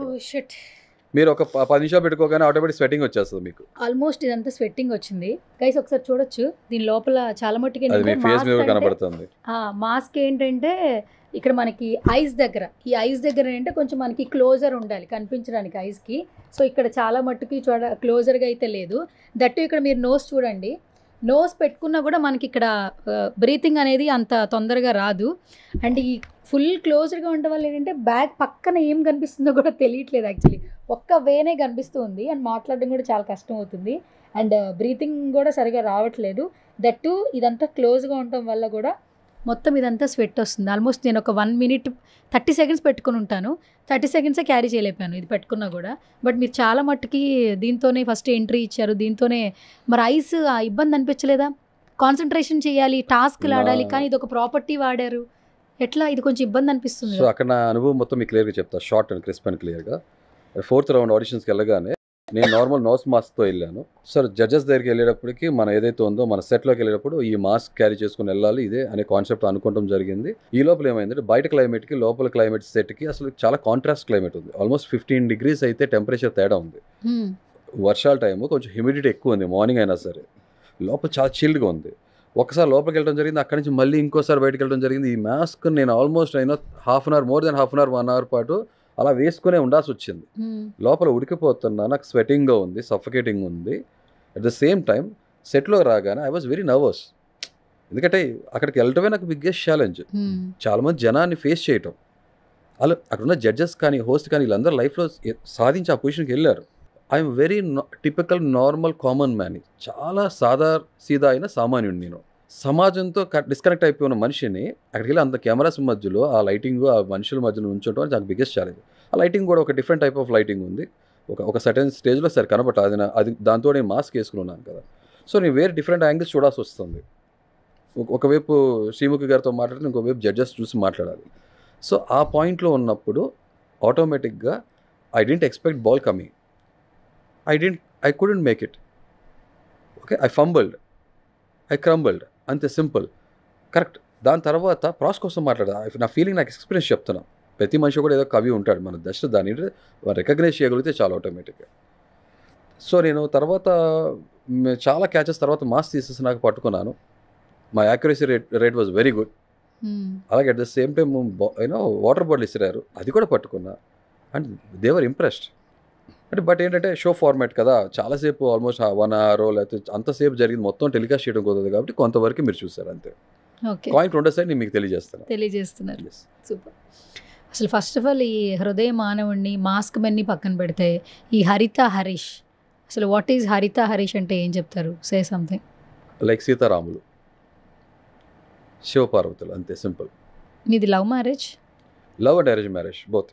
మీరు ఒక 10 నిమిషాలు పెట్టుకోగానే ఆటోమేటిక్ స్వెట్టింగ్ వచ్చేస్తుంది మీకు. ఆల్మోస్ట్ ఇదంతా స్వెట్టింగ్ వచ్చింది. గైస్ ఒకసారి చూడొచ్చు, దీని లోపల చాలా మట్టుకి కనబడుతుంది. మాస్క్ ఏంటంటే ఇక్కడ మనకి ఐస్ దగ్గర, ఈ ఐస్ దగ్గర అంటే కొంచెం మనకి క్లోజర్ ఉండాలి కనిపించడానికి ఐస్కి. సో ఇక్కడ చాలా మట్టుకి క్లోజర్గా అయితే లేదు. దట్టు ఇక్కడ మీరు నోస్ చూడండి, నోస్ పెట్టుకున్నా కూడా మనకి ఇక్కడ బ్రీతింగ్ అనేది అంత తొందరగా రాదు. అండ్ ఈ ఫుల్ క్లోజ్డ్గా ఉండడం వల్ల ఏంటంటే బ్యాగ్ పక్కన ఏం కనిపిస్తుందో కూడా తెలియట్లేదు. యాక్చువల్లీ ఒక్క వేనే కనిపిస్తుంది అండ్ మాట్లాడడం కూడా చాలా కష్టం అవుతుంది. అండ్ బ్రీతింగ్ కూడా సరిగా రావట్లేదు. దట్టు ఇదంతా క్లోజ్గా ఉండటం వల్ల కూడా మొత్తం ఇదంతా స్వెట్ వస్తుంది. ఆల్మోస్ట్ నేను ఒక 1 minute 30 seconds పెట్టుకుని ఉంటాను. 30 seconds క్యారీ చేయలేపాను ఇది పెట్టుకున్నా కూడా. బట్ మీరు చాలా మట్టుకి దీంతోనే ఫస్ట్ ఎంట్రీ ఇచ్చారు, దీంతోనే మరి ఐస్ ఇబ్బంది అనిపించలేదా? కాన్సన్ట్రేషన్ చేయాలి, టాస్క్లు ఆడాలి, కానీ ఇది ఒక ప్రాపర్టీ వాడారు, ఎట్లా ఇది కొంచెం ఇబ్బంది అనిపిస్తుంది. సో అక్కడ నా అనుభవం మొత్తం మీకు క్లియర్గా చెప్తా, షార్ట్ అండ్ క్రిస్ప్ అండ్ క్లియర్గా. 4th round ఆడిషన్స్కి వెళ్ళగానే నేను నార్మల్ నోస్ మాస్క్తో వెళ్ళాను. సార్ జడ్జెస్ దగ్గరికి వెళ్ళేటప్పటికి మన ఏదైతే ఉందో మన సెట్లోకి వెళ్ళేటప్పుడు ఈ మాస్క్ క్యారీ చేసుకుని వెళ్ళాలి ఇదే అనే కాన్సెప్ట్ అనుకోవడం జరిగింది. ఈ లోపల ఏమైందంటే బయట క్లైమేట్కి లోపల క్లైమేట్ సెట్కి అసలు చాలా కాంట్రాస్ట్ క్లైమేట్ ఉంది. ఆల్మోస్ట్ 15 degrees అయితే టెంపరేచర్ తేడా ఉంది. వర్షాల టైము కొంచెం హ్యూమిడిటీ ఎక్కువ ఉంది, మార్నింగ్ అయినా సరే లోపల చాలా చిల్డ్గా ఉంది. ఒకసారి లోపలికి వెళ్ళడం జరిగింది, అక్కడి నుంచి మళ్ళీ ఇంకోసారి బయటకు వెళ్ళడం జరిగింది. ఈ మాస్క్ నేను ఆల్మోస్ట్ అయినా half an hour, more than half an hour, 1 hour పాటు అలా వేసుకునే ఉండాల్సి వచ్చింది. లోపల ఉడికిపోతున్నా, నాకు స్వెటింగ్గా ఉంది, సఫకేటింగ్ ఉంది. అట్ ద సేమ్ టైం సెట్లో రాగానే ఐ వాజ్ వెరీ నర్వస్. ఎందుకంటే అక్కడికి వెళ్ళటమే నాకు బిగ్గెస్ట్ ఛాలెంజ్. చాలామంది జనాన్ని ఫేస్ చేయటం, అలా అక్కడున్న జడ్జెస్ కానీ హోస్ట్ కానీ వీళ్ళందరూ లైఫ్లో సాధించి ఆ పొజిషన్కి వెళ్ళారు. I'm very typical normal common man. చాలా సీదా అయిన సామాన్యుడు. నేను సమాజంతో డిస్కనెక్ట్ అయిపోయిన మనిషిని అక్కడికి వెళ్ళి అంత కెమెరాస్ మధ్యలో ఆ లైటింగ్ ఆ మనుషుల మధ్యలో ఉంచడం అని నాకు బిగ్గెస్ట్ ఛాలెంజ్. ఆ లైటింగ్ కూడా ఒక డిఫరెంట్ టైప్ ఆఫ్ లైటింగ్ ఉంది. ఒక సర్టెన్ స్టేజ్లో సరే కనబట్ట అది దాంతో నేను మాస్క్ వేసుకుని ఉన్నాను కదా. సో నేను వేరే డిఫరెంట్ యాంగిల్స్ చూడాల్సి వస్తుంది. ఒకవైపు శ్రీముఖి గారితో మాట్లాడితే ఇంకోవైపు జడ్జెస్ చూసి మాట్లాడాలి. సో ఆ పాయింట్లో ఉన్నప్పుడు ఆటోమేటిక్గా I didn't expect ball coming. I couldn't make it. Okay, I fumbled, I crumbled, అంతే సింపుల్. కరెక్ట్. దాని తర్వాత ప్రాస్ కోసం నా ఫీలింగ్, నాకు ఎక్స్పీరియన్స్ చెప్తున్నా. ప్రతి మనిషి కూడా ఏదో కవి ఉంటాడు, మన జస్ట్ దాన్ని రికగ్నైజ్ చేయగలిగితే చాలా ఆటోమేటిక్గా. సో నేను తర్వాత చాలా క్యాచెస్ తర్వాత మాస్ తీసేసి నాకు పట్టుకున్నాను. మా accuracy rate was very good. అలాగే at the same time water bottle ఇసిరారు, అది కూడా పట్టుకున్నా. And they were impressed. అంటే బట్ ఏంటంటే షో ఫార్మాట్ కదా, చాలాసేపు ఆల్మోస్ట్ 1 hour లేకపోతే అంతసేపు జరిగింది మొత్తం టెలికాస్ట్ చేయడం కుదరదు కాబట్టి కొంతవరకు మీరు చూసారు అంతే. పాయింట్ రెండో సైడ్ నేను మీకు తెలియజేస్తున్నారు. సూపర్. అసలు ఫస్ట్ ఆఫ్ ఆల్ ఈ హృదయ మానవుడిని, మాస్క్ మెన్ని పక్కన పెడితే ఈ హరిత హరీష్, అసలు వాట్ ఈజ్ హరిత హరీష్ అంటే ఏం చెప్తారు? Say something. లైక్ సీతారాములు, శివపార్వతులు, అంతే సింపుల్. మీది love marriage? Love and arrange marriage both.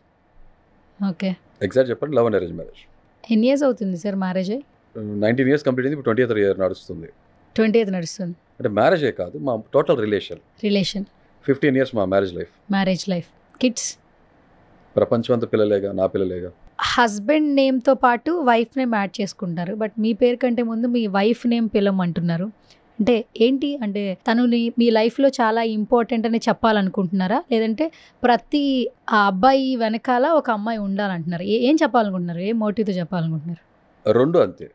Okay, exact చెప్పండి, లవ్ అండ్ అరేంజ్ మ్యారేజ్. ఎన్ని ఇయర్స్ అవుతుంది సార్ మ్యారేజ్ అయ్యి? 19 years కంప్లీట్ అయింది, ఇప్పుడు 20th year నడుస్తుంది. 20th నడుస్తుంది. అంటే మ్యారేజే కాదు, మా టోటల్ రిలేషన్ 15 years మా మ్యారేజ్ లైఫ్. కిడ్స్? ప్రపంచం అంతా పిల్లలేగా, నా పిల్లలేగా. హస్బెండ్ నేమ్తో పాటు వైఫ్ నేమ్ యాడ్ చేసుకుంటారు, బట్ మీ పేరు కంటే ముందు మీ వైఫ్ నేమ్ పిలవమంటున్నారు. అంటే ఏంటి అంటే తను మీ లైఫ్లో చాలా ఇంపార్టెంట్ అని చెప్పాలనుకుంటున్నారా, లేదంటే ప్రతి ఆ అబ్బాయి వెనకాల ఒక అమ్మాయి ఉండాలంటున్నారు? ఏం చెప్పాలనుకుంటున్నారు? ఏ మోటివ్తో చెప్పాలనుకుంటున్నారు? రెండు అంతే.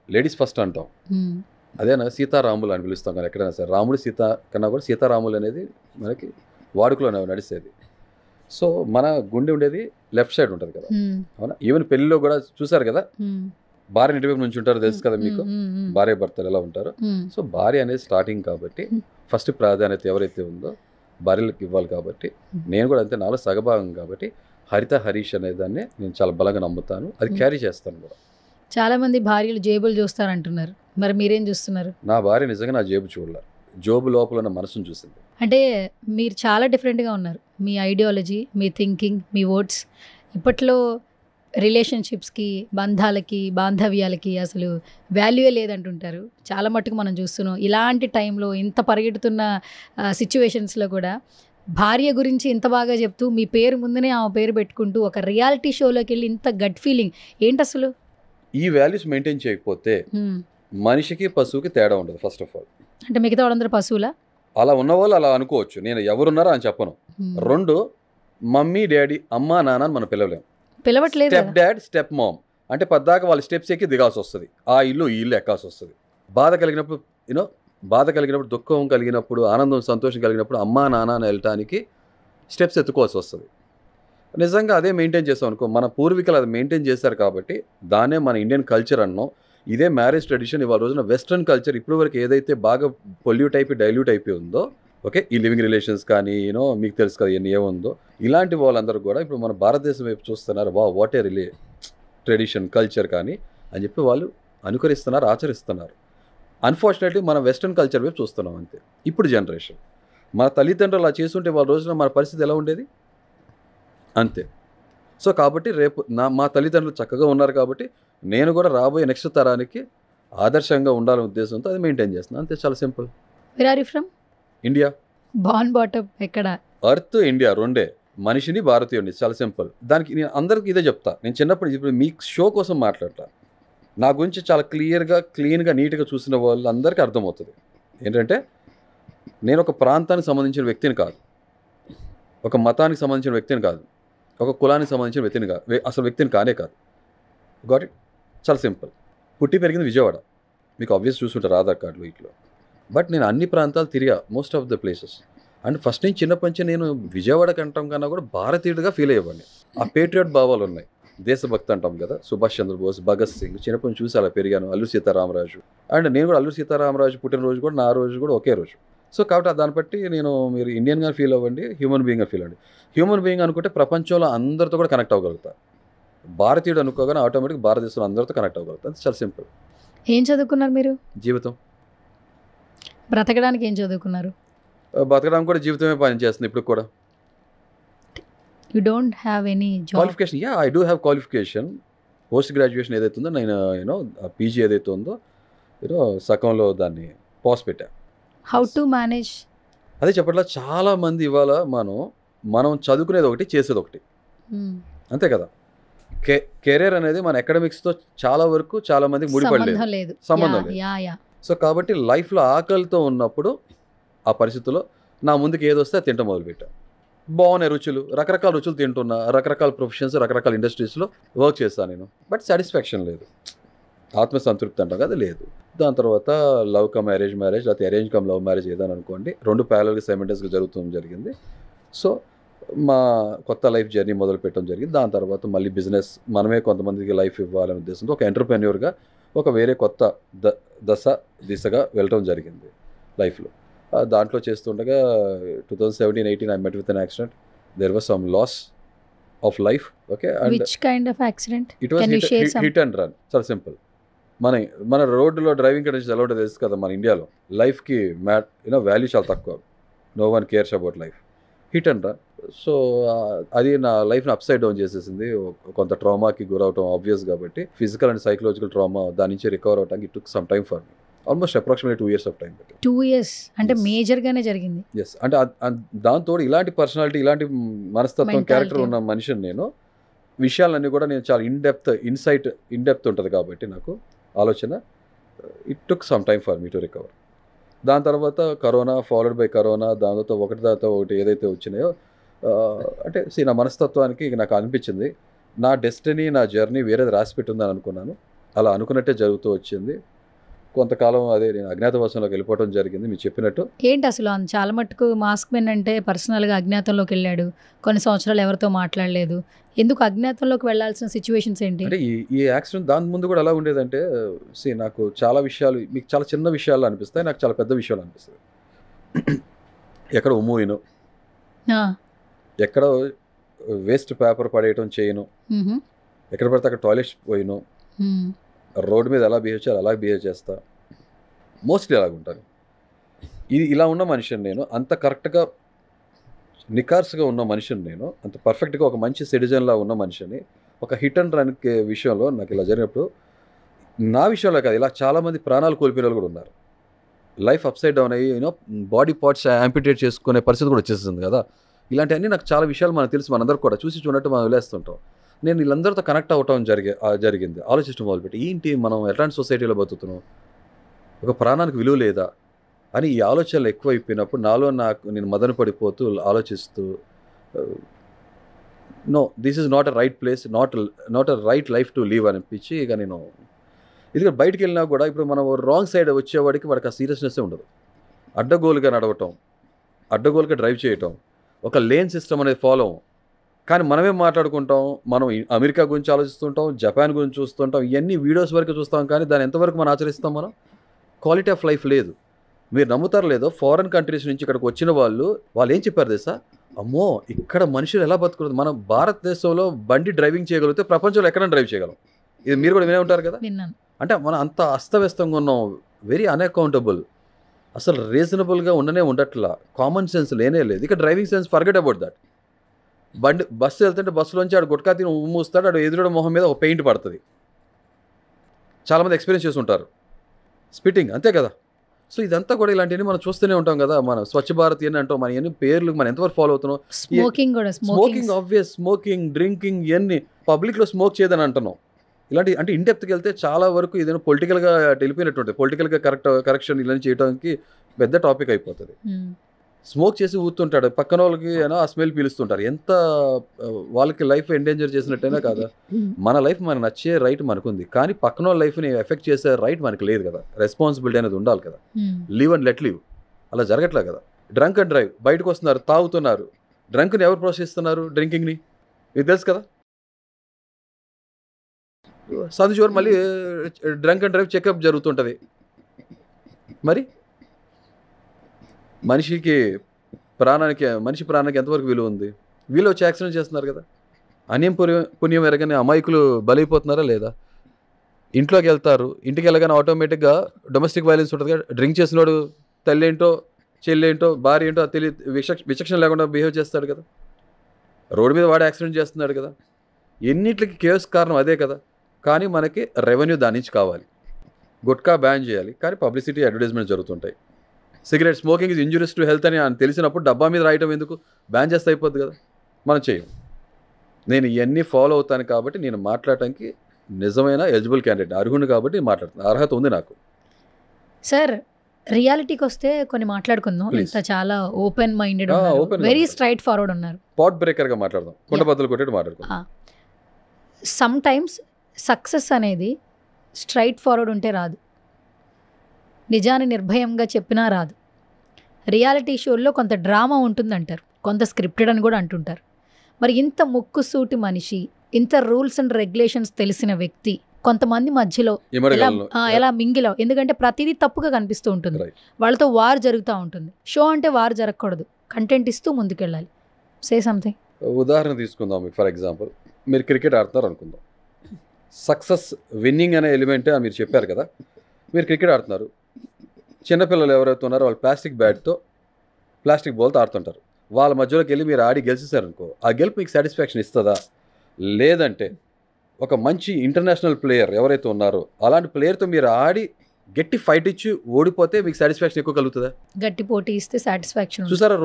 లేడీస్ ఫస్ట్ అంటాం, అదేనా సీతారాములు అని పిలుస్తాం కానీ ఎక్కడైనా సరే రాముడు సీత కన్నా కూడా సీతారాములు అనేది మనకి వాడుకలో నడిచేది. సో మన గుండె ఉండేది లెఫ్ట్ సైడ్ ఉంటుంది కదా, అవునా? ఈవెన్ పెళ్లిలో కూడా చూసారు కదా, భార్య ఇంటి వైపు నుంచి ఉంటారు, తెలుసు కదా మీకు, భార్య భర్తలు ఎలా ఉంటారు. సో భార్య అనేది స్టార్టింగ్ కాబట్టి ఫస్ట్ ప్రాధాన్యత ఎవరైతే ఉందో భార్యలకు ఇవ్వాలి కాబట్టి నేను కూడా అంతే, నాలో సగభాగం కాబట్టి హరిత హరీష్ అనే దాన్ని నేను చాలా బలంగా నమ్ముతాను, అది క్యారీ చేస్తాను కూడా. చాలా మంది భార్యలు జేబులు చూస్తారంటున్నారు, మరి మీరేం చూస్తున్నారు? నా భార్య నిజంగా నా జేబు చూడాలి, జోబు లోపల ఉన్న మనసును చూసింది. అంటే మీరు చాలా డిఫరెంట్గా ఉన్నారు, మీ ఐడియాలజీ, మీ థింకింగ్, మీ వర్డ్స్. ఇప్పట్లో రిలేషన్షిప్స్కి, బంధాలకి, బాంధవ్యాలకి అసలు వాల్యూయే లేదంటుంటారు. చాలా మట్టుకు మనం చూస్తున్నాం. ఇలాంటి టైంలో ఇంత పరిగెడుతున్న సిచ్యువేషన్స్లో కూడా భార్య గురించి ఇంత బాగా చెప్తూ మీ పేరు ముందునే ఆమె పేరు పెట్టుకుంటూ ఒక రియాలిటీ షోలోకి వెళ్ళి ఇంత గట్ ఫీలింగ్ ఏంటి అసలు? ఈ వాల్యూస్ మెయింటైన్ చేయకపోతే మనిషికి పశువుకి తేడా ఉండదు. ఫస్ట్ ఆఫ్ ఆల్ అంటే మిగతా వాళ్ళందరూ పశువులా? అలా ఉన్నవాళ్ళు అలా అనుకోవచ్చు, నేను ఎవరున్నారో అని చెప్పను. రెండు, మమ్మీ డాడీ, అమ్మా నాన్న అని మనం పిలవట్లేదు. స్టెప్ డాడ్, స్టెప్ మామ్ అంటే పద్దాక వాళ్ళ స్టెప్స్ ఎక్కి దిగాల్సి వస్తుంది, ఆ ఇల్లు ఈ ఇల్లు ఎక్కాల్సి వస్తుంది. బాధ కలిగినప్పుడు బాధ కలిగినప్పుడు, దుఃఖం కలిగినప్పుడు, ఆనందం సంతోషం కలిగినప్పుడు అమ్మా నాన్న అని వెళ్ళటానికి స్టెప్స్ ఎత్తుకోవాల్సి వస్తుంది. నిజంగా అదే మెయింటైన్ చేస్తాం అనుకో, మన పూర్వీకులు అది మెయింటైన్ చేశారు కాబట్టి దాన్నే మన ఇండియన్ కల్చర్ అన్నాం. ఇదే మ్యారేజ్ ట్రెడిషన్ ఇవాళ రోజున వెస్ట్రన్ కల్చర్ ఇప్పుడు వరకు ఏదైతే బాగా డైల్యూట్ అయిపోయి ఉందో, ఓకే, ఈ లివింగ్ రిలేషన్స్ కానీ మీకు తెలుసు కదా ఎన్ని ఏముందో, ఇలాంటి వాళ్ళందరూ కూడా ఇప్పుడు మన భారతదేశం వైపు చూస్తున్నారు, వాట్ ఏ ట్రెడిషన్ కల్చర్ కానీ అని చెప్పి వాళ్ళు అనుకరిస్తున్నారు, ఆచరిస్తున్నారు. అన్ఫార్చునేట్లీ మన వెస్ట్రన్ కల్చర్ వైపు చూస్తున్నాం అంతే. ఇప్పుడు జనరేషన్ మన తల్లిదండ్రులు అలా చేస్తుంటే వాళ్ళ రోజున మన పరిస్థితి ఎలా ఉండేది అంతే. సో కాబట్టి రేపు మా తల్లిదండ్రులు చక్కగా ఉన్నారు కాబట్టి నేను కూడా రాబోయే నెక్స్ట్ తరానికి ఆదర్శంగా ఉండాలనే ఉద్దేశంతో అది మెయింటైన్ చేస్తున్నాను అంతే. చాలా simple. Where are you from? India. Born bottom ఎక్కడ? ఎర్త్ ఇండియా రెండే, మనిషిని భారతీయుడిని. చాలా సింపుల్. దానికి నేను అందరికీ ఇదే చెప్తా. నేను చిన్నప్పుడు ఇప్పుడు మీ షో కోసం మాట్లాడతా, నా గురించి చాలా క్లీన్గా నీట్గా చూసిన వాళ్ళందరికీ అర్థమవుతుంది ఏంటంటే నేను ఒక ప్రాంతానికి సంబంధించిన వ్యక్తిని కాదు, ఒక మతానికి సంబంధించిన వ్యక్తిని కాదు, ఒక కులానికి సంబంధించిన వ్యక్తిని కాదు, అసలు వ్యక్తిని కానే కాదు. Got it? చాలా సింపుల్. పుట్టి పెరిగింది విజయవాడ, మీకు ఆబ్వియస్ చూసుంటారు ఆధార్ కార్డులో ఇట్లా. బట్ నేను అన్ని ప్రాంతాలు తిరిగా, most of the places. And first నుంచి చిన్నప్పటి నుంచి నేను విజయవాడకి అంటాం కన్నా కూడా భారతీయుడిగా ఫీల్ అయ్యేవాడిని. ఆ పేట్రియట్ భావాలు ఉన్నాయి, దేశభక్తి అంటాం కదా, సుభాష్ చంద్రబోస్, భగత్ సింగ్. చిన్నప్పటి నుంచి చూసి అలా పెరిగాను. అల్లూరి సీతారామరాజు. అండ్ నేను కూడా అల్లూరి సీతారామరాజు పుట్టినరోజు కూడా నా రోజు కూడా ఒకే రోజు. సో కాబట్టి దాన్ని బట్టి నేను, మీరు ఇండియన్గా ఫీల్ అవ్వండి, హ్యూమన్ బీయింగ్గా ఫీల్ అవ్వండి. హ్యూమన్ బీయింగ్ అనుకుంటే ప్రపంచంలో అందరితో కూడా కనెక్ట్ అవ్వగలుగుతా. భారతీయుడు అనుకోగానే ఆటోమేటిక్ భారతదేశంలో అందరితో కనెక్ట్ అవ్వగలుగుతా. అది చాలా సింపుల్. ఏం చదువుకున్నారు మీరు? జీవితం. బ్రతకడానికి ఏం చదువుకున్నారు? బతకడానికి కూడా జీవితమే పని చేస్తుంది ఇప్పుడు కూడా. You don't have any job? Qualification? Yeah, I do have qualification. Post graduation ఏదైతే ఉందో నేను పీజీ ఏదైతే ఉందో సకంలో దాన్ని పాస్ పెట్టా. How to manage? అదే చెప్పట్లా, చాలామంది ఇవాళ మనం చదువుకునేది ఒకటి, చేసేది ఒకటి, అంతే కదా. కెరీర్ అనేది మన అకాడమిక్స్తో చాలా వరకు చాలా మందికి ముడిపడలేదు, సంబంధం లేదు. సంబంధం లేదు. యా యా సో కాబట్టి లైఫ్లో ఆకలితో ఉన్నప్పుడు ఆ పరిస్థితుల్లో నా ముందుకు ఏది వస్తే అది తింటాం మొదలుపెట్టాను. బాగున్నాయి రుచులు, రకరకాల రుచులు తింటున్నా, రకరకాల ప్రొఫెషన్స్, రకరకాల ఇండస్ట్రీస్లో వర్క్ చేస్తాను నేను. బట్ సాటిస్ఫాక్షన్ లేదు, ఆత్మసంతృప్తి అంటాం కదా, లేదు. దాని తర్వాత లవ్ కమ్ అరేంజ్ మ్యారేజ్, లేకపోతే అరేంజ్ కమ్ లవ్ మ్యారేజ్ ఏదని అనుకోండి, 2 ప్యారల్గా సైమల్టేనియస్గా జరుగుతూ జరిగింది. సో మా కొత్త లైఫ్ జర్నీ మొదలు పెట్టడం జరిగింది. దాని తర్వాత మళ్ళీ బిజినెస్, మనమే కొంతమందికి లైఫ్ ఇవ్వాలనే ఉద్దేశంతో ఒక ఎంటర్ప్రెన్యూర్గా ఒక వేరే కొత్త దిశగా వెళ్ళటం జరిగింది లైఫ్లో. దాంట్లో చేస్తుండగా 2017-18 I met with an accident. There was some loss of life. Okay, which kind of accident? It was hit and run. చాలా సింపుల్. మన రోడ్డులో డ్రైవింగ్ కండిషన్స్ ఎలా ఉంటుందో తెలుసు కదా మన ఇండియాలో. లైఫ్కి వాల్యూ చాలా తక్కువ. No one cares about life. Hit and run. So అది నా లైఫ్ని అప్సైడ్ డౌన్ చేసేసింది. కొంత ట్రామాకి గురవటం ఆబ్వియస్ కాబట్టి, ఫిజికల్ అండ్ సైకలాజికల్ ట్రామా, దాని నుంచి రికవర్ అవడానికి it took some time for me. Almost approximately 2 years of time. 2 years అంటే మేజర్గానే జరిగింది. ఎస్, అంటే దాంతో ఇలాంటి పర్సనాలిటీ, ఇలాంటి మనస్తత్వం, Mentality. క్యారెక్టర్ ఉన్న మనిషిని నేను. విషయాలన్నీ కూడా నేను చాలా ఇన్డెప్త్ ఉంటుంది కాబట్టి నాకు ఆలోచన. It took some time for me to recover. దాని తర్వాత కరోనా, ఫాలోడ్ బై కరోనా, దాని తర్వాత ఒకటి ఏదైతే వచ్చినాయో, అంటే నా మనస్తత్వానికి నాకు అనిపించింది నా డెస్టినీ, నా జర్నీ వేరేది రాసి పెట్టిందని అనుకున్నాను. అలా అనుకున్నట్టే జరుగుతూ వచ్చింది. కొంతకాలం అదే నేను అజ్ఞాతవాసంలోకి వెళ్ళిపోవడం జరిగింది మీరు చెప్పినట్టు. ఏంటి అసలు చాలా మట్టుకు మాస్క్ మెన్ అంటే పర్సనల్గా అజ్ఞాతంలోకి వెళ్ళాడు, కొన్ని సంవత్సరాలు ఎవరితో మాట్లాడలేదు, ఎందుకు అజ్ఞాతంలోకి వెళ్ళాల్సిన సిచ్యువేషన్స్ ఏంటి? అంటే ఈ యాక్సిడెంట్ దాని ముందు కూడా ఎలా ఉండేదంటే, నాకు చాలా విషయాలు మీకు చాలా చిన్న విషయాలు అనిపిస్తాయి, నాకు చాలా పెద్ద విషయాలు అనిపిస్తాయి. ఎక్కడ ఉమ్ముయిను, ఎక్కడ వేస్ట్ పేపర్ పడేయటం చేయను, ఎక్కడ పడితే అక్కడ టాయిలెట్స్ పోయిను, రోడ్డు మీద ఎలా బిహేవ్ చేయాలి అలా బిహేవ్ చేస్తా, మోస్ట్లీ అలాగుంటాను. ఇలా ఉన్న మనిషిని నేను, అంత కరెక్ట్గా నికార్స్గా ఉన్న మనిషిని నేను, అంత పర్ఫెక్ట్గా ఒక మంచి సిటిజన్లా ఉన్న మనిషిని ఒక హిట్ అండ్ రన్ విషయంలో నాకు ఇలా జరిగినప్పుడు, నా విషయంలో కాదు, ఇలా చాలామంది ప్రాణాలు కోల్పోయిన వాళ్ళు కూడా ఉన్నారు. లైఫ్ అప్సైడ్ డౌన్ అయ్యి బాడీ పార్ట్స్ యాంపిటేట్ చేసుకునే పరిస్థితి కూడా వచ్చేస్తుంది కదా. ఇలాంటివన్నీ నాకు చాలా విషయాలు మనకు తెలుసు, మనందరూ కూడా చూసి చూడట్టు మనం వదిలేస్తుంటాం. నేను వీళ్ళందరితో కనెక్ట్ అవ్వటం జరిగింది. ఆలోచించడం మొదలుపెట్టి, ఏంటి మనం ఎట్లాంటి సొసైటీలో బతుకుతున్నాం, ఒక ప్రాణానికి విలువ లేదా అని ఈ ఆలోచనలు ఎక్కువైపోయినప్పుడు నాలో నేను మదన పడిపోతూ ఆలోచిస్తూ, no this is not a right place, not a right life to leave అనిపించి ఇక నేను ఇది బయటికి వెళ్ళినా కూడా ఇప్పుడు మనం రాంగ్ సైడ్ వచ్చేవాడికి వాడికి ఆ సీరియస్నెస్సే ఉండదు. అడ్డగోలుగా నడవటం, అడ్డగోలుగా డ్రైవ్ చేయటం, ఒక లేన్ సిస్టమ్ అనేది ఫాలో. కానీ మనమే మాట్లాడుకుంటాం, మనం అమెరికా గురించి ఆలోచిస్తుంటాం, జపాన్ గురించి చూస్తుంటాం, ఇవన్నీ వీడియోస్ వరకు చూస్తాం, కానీ దాన్ని ఎంతవరకు మనం ఆచరిస్తాం? మనం క్వాలిటీ ఆఫ్ లైఫ్ లేదు. మీరు నమ్ముతారు లేదో, ఫారెన్ కంట్రీస్ నుంచి ఇక్కడికి వచ్చిన వాళ్ళు ఏం చెప్పారు తెలుసా? అమ్మో ఇక్కడ మనుషులు ఎలా బతుకుతుంది, మనం భారతదేశంలో బండి డ్రైవింగ్ చేయగలిగితే ప్రపంచంలో ఎక్కడైనా డ్రైవ్ చేయగలం. ఇది మీరు కూడా వినే ఉంటారు కదా. అంటే మనం అంత అస్తవ్యస్తంగా ఉన్నాం, వెరీ అన్అకౌంటబుల్, అసలు రీజనబుల్గా ఉండట్లా, కామన్ సెన్స్ లేనే లేదు. ఇక driving sense forget about that. Bus వెళ్తుంటే బస్సులోంచి ఆడు గుట్కా తిని మూస్తాడు, ఆడు ఎదురుడ మొహం మీద ఒక పెయింట్ పడుతుంది. చాలామంది ఎక్స్పీరియన్స్ చేసి ఉంటారు. స్పిట్టింగ్ అంతే కదా. సో ఇదంతా కూడా ఇలాంటివన్నీ మనం చూస్తూనే ఉంటాం కదా. మనం స్వచ్ఛ భారత్ అని అంటాం, మన ఎన్ని పేర్లు మనం ఎంతవరకు ఫాలో అవుతున్నాం. స్మోకింగ్ ఆబ్వియస్, స్మోకింగ్, డ్రింకింగ్, ఇవన్నీ పబ్లిక్లో స్మోక్ చేయదని అంటున్నాం. ఇలాంటి అంటే ఇండెప్త్కి వెళ్తే చాలా వరకు ఇదేమో పొలిటికల్గా వెళ్ళిపోయినట్టు, పొలిటికల్గా కరెక్షన్ ఇలా చేయడానికి పెద్ద టాపిక్ అయిపోతుంది. స్మోక్ చేసి ఊతుంటాడు, పక్కన వాళ్ళకి ఆ స్మెల్ పీలుస్తుంటారు. ఎంత వాళ్ళకి లైఫ్ ఎండేంజర్ చేసినట్టయినా కాదా. మన లైఫ్ మనకు నచ్చే రైట్ మనకుంది, కానీ పక్కన వాళ్ళ లైఫ్ని ఎఫెక్ట్ చేసే రైట్ మనకి లేదు కదా. రెస్పాన్సిబిలిటీ అనేది ఉండాలి కదా. లీవ్ అండ్ లెట్ లీవ్ అలా జరగట్లే కదా. డ్రంక్ అండ్ డ్రైవ్, బయటకు వస్తున్నారు, తాగుతున్నారు. డ్రంక్ని ఎవరు ప్రోత్సహిస్తున్నారు? డ్రింకింగ్ని. మీకు తెలుసు కదా. సందు చివరి మళ్ళీ డ్రంక్ అండ్ డ్రైవ్ చెకప్ జరుగుతుంటుంది. మరి మనిషి ప్రాణానికి ఎంతవరకు విలువ ఉంది? వీళ్ళు వచ్చి యాక్సిడెంట్ చేస్తున్నారు కదా. పుణ్యం ఎరగని అమాయకులు బలైపోతున్నారా లేదా? ఇంట్లోకి వెళ్తారు, ఇంటికి వెళ్ళగానే ఆటోమేటిక్గా డొమెస్టిక్ వైలెన్స్ ఉంటుంది కదా. డ్రింక్ చేసినోడు తల్లేంటో చెల్లేంటో భార్య ఏంటో తెలియదు, విచక్షణ లేకుండా బిహేవ్ చేస్తాడు కదా. రోడ్డు మీద వాడు యాక్సిడెంట్ చేస్తున్నాడు కదా. ఎన్నిటికి కేసు కారణం అదే కదా. కానీ మనకి రెవెన్యూ దాని నుంచి కావాలి. గుట్కా బ్యాన్ చేయాలి, కానీ పబ్లిసిటీ, అడ్వర్టైజ్మెంట్ జరుగుతుంటాయి. Cigarette, smoking is injurious to health అని తెలిసినప్పుడు డబ్బా మీద రాయటం ఎందుకు? బ్యాన్ చేస్తే అయిపోద్ది కదా. మనం చేయం. నేను ఇవన్నీ ఫాలో అవుతాను కాబట్టి నేను మాట్లాడటానికి నిజమైన ఎలిజిబుల్ క్యాండిడేట్, అర్హుని కాబట్టి మాట్లాడుతాను, అర్హత ఉంది నాకు. సార్ రియాలిటీకి వస్తే కొన్ని మాట్లాడుకుందాం. Please. ఇంత చాలా ఓపెన్ మైండెడ్ open గా వెరీ మాట్లాడు. స్ట్రైట్ ఫార్వర్డ్ ఉన్నారు. పాట్ బ్రేకర్గా మాట్లాడదాం, కుండబద్దలు కొట్టేట్టు మాట్లాడుకుందాం. సమ్ టైమ్స్ సక్సెస్ అనేది స్ట్రైట్ ఫార్వర్డ్ ఉంటే రాదు, నిజాన్ని నిర్భయంగా చెప్పినా రాదు. రియాలిటీ షోల్లో కొంత డ్రామా ఉంటుందంటారు, కొంత స్క్రిప్టెడ్ అని కూడా అంటుంటారు. మరి ఇంత ముక్కుసూటి మనిషి, ఇంత రూల్స్ అండ్ రెగ్యులేషన్స్ తెలిసిన వ్యక్తి కొంతమంది మధ్యలో ఎలా మింగిల్, ఎందుకంటే ప్రతిదీ తప్పుగా కనిపిస్తూ ఉంటుంది, Right. వాళ్ళతో వార్ జరుగుతూ ఉంటుంది. షో అంటే వార్ జరగకూడదు, కంటెంట్ ఇస్తూ ముందుకెళ్ళాలి. Say something. ఉదాహరణ తీసుకుందాం. మీకు ఫర్ ఎగ్జాంపుల్ మీరు క్రికెట్ ఆడుతున్నారు అనుకుందాం. సక్సెస్ విన్నింగ్ అనే ఎలిమెంటే మీరు చెప్పారు కదా. మీరు క్రికెట్ ఆడుతున్నారు, చిన్నపిల్లలు ఎవరైతే ఉన్నారో వాళ్ళు ప్లాస్టిక్ బ్యాట్తో ప్లాస్టిక్ బాల్తో ఆడుతుంటారు. వాళ్ళ మధ్యలోకి వెళ్ళి మీరు ఆడి గెలిచేసారనుకో, ఆ గెలుపు మీకు సాటిస్ఫాక్షన్ ఇస్తుందా? లేదంటే ఒక మంచి ఇంటర్నేషనల్ ప్లేయర్ ఎవరైతే ఉన్నారో అలాంటి ప్లేయర్తో మీరు ఆడి గట్టి ఫైట్ ఇచ్చి ఓడిపోతే మీకు సాటిస్ఫాక్షన్ ఎక్కువ కలుగుతుందా? గట్టి పోటీ ఇస్తే సాటిస్ఫాక్షన్. చూసారా,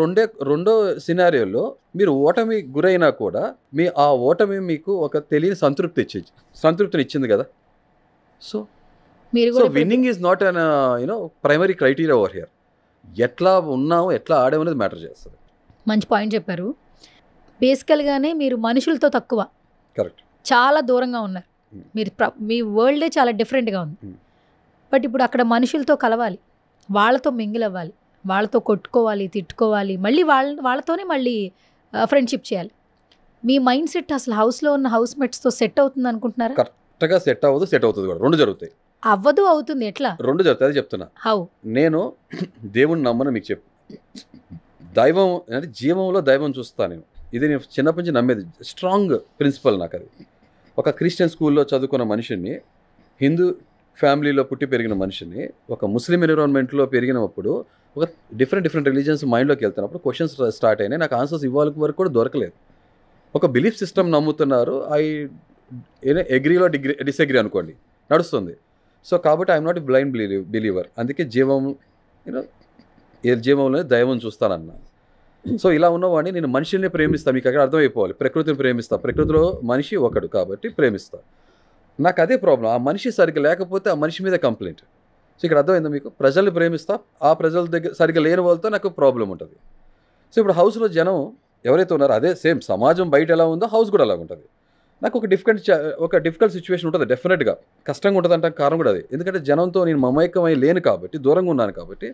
రెండో సినారియోలో మీరు ఓటమి గురైనా కూడా ఆ ఓటమి మీకు ఒక తెలియని సంతృప్తిని ఇచ్చింది కదా. సో మీరు సో కూడా winnowing is not an primary criteria over here. ఎట్లా ఉన్నాము, ఎట్లా ఆడాము అనేది మ్యాటర్ చేస్తుంది. మంచి పాయింట్ చెప్పారు. బేసికల్గానే మీరు మనుషులతో తక్కువ, కరెక్ట్, చాలా దూరంగా ఉన్నారు. మీరు మీ వరల్డే చాలా డిఫరెంట్గా ఉంది. బట్ ఇప్పుడు అక్కడ మనుషులతో కలవాలి, వాళ్ళతో మింగిల్ అవ్వాలి, వాళ్ళతో కొట్టుకోవాలి, తిట్టుకోవాలి, మళ్ళీ వాళ్ళతోనే మళ్ళీ ఫ్రెండ్షిప్ చేయాలి. మీ మైండ్ సెట్ అసలు హౌస్లో ఉన్న హౌస్ మేట్స్తో సెట్ అవుతుంది అనుకుంటున్నారా? కరెక్ట్గా సెట్ అవ్వదు, సెట్ అవుతుంది కూడా, రెండు జరుగుతాయి. అవ్వదు, అవుతుంది, ఎట్లా? రెండు జరుగుతాయి, అది చెప్తున్నా. హౌ? నేను దేవుణ్ణి నమ్మను, మీకు దైవం అంటే జీవంలో దైవం చూస్తాను నేను. ఇది నేను చిన్నప్పటి నుంచి నమ్మేది, స్ట్రాంగ్ ప్రిన్సిపల్ నాకు. అది ఒక క్రిస్టియన్ స్కూల్లో చదువుకున్న మనిషిని, హిందూ ఫ్యామిలీలో పుట్టి పెరిగిన మనిషిని, ఒక ముస్లిం ఎన్విరాన్మెంట్లో పెరిగినప్పుడు ఒక డిఫరెంట్ రిలీజియన్స్ మైండ్లోకి వెళ్తున్నప్పుడు క్వశ్చన్స్ స్టార్ట్ అయినాయి. నాకు ఆన్సర్స్ ఇవ్వాలి వరకు కూడా దొరకలేదు. ఒక బిలీఫ్ సిస్టమ్ నమ్ముతున్నారు, అగ్రీలో డిసగ్రీ అనుకోండి, నడుస్తుంది. సో కాబట్టి I'm not a blind believer. అందుకే జీవంలో దైవం చూస్తానన్నా. సో ఇలా ఉన్నవాడిని నేను మనిషిని ప్రేమిస్తాను, మీకు అక్కడ అర్థమైపోవాలి. ప్రకృతిని ప్రేమిస్తా, ప్రకృతిలో మనిషి ఒకడు కాబట్టి ప్రేమిస్తా. నాకు అదే ప్రాబ్లం, ఆ మనిషి సరిగ్గా లేకపోతే ఆ మనిషి మీద కంప్లైంట్. సో ఇక్కడ అర్థమైందా మీకు? ప్రజల్ని ప్రేమిస్తా, ఆ ప్రజల దగ్గర సరిగ్గా లేని వాళ్ళతో నాకు ప్రాబ్లం ఉంటుంది. సో ఇప్పుడు హౌస్లో జనం ఎవరైతే ఉన్నారో అదే సేమ్ సమాజం బయట ఎలా ఉందో హౌస్ కూడా అలాగ ఉంటుంది. నాకు ఒక డిఫికల్ట్ సిచ్యువేషన్ ఉంటుంది, డెఫినెట్గా కష్టంగా ఉంటుంది అంటే కారణం కూడా అది. ఎందుకంటే జనంతో నేను మమైకమై లేను కాబట్టి, దూరంగా ఉన్నాను కాబట్టి,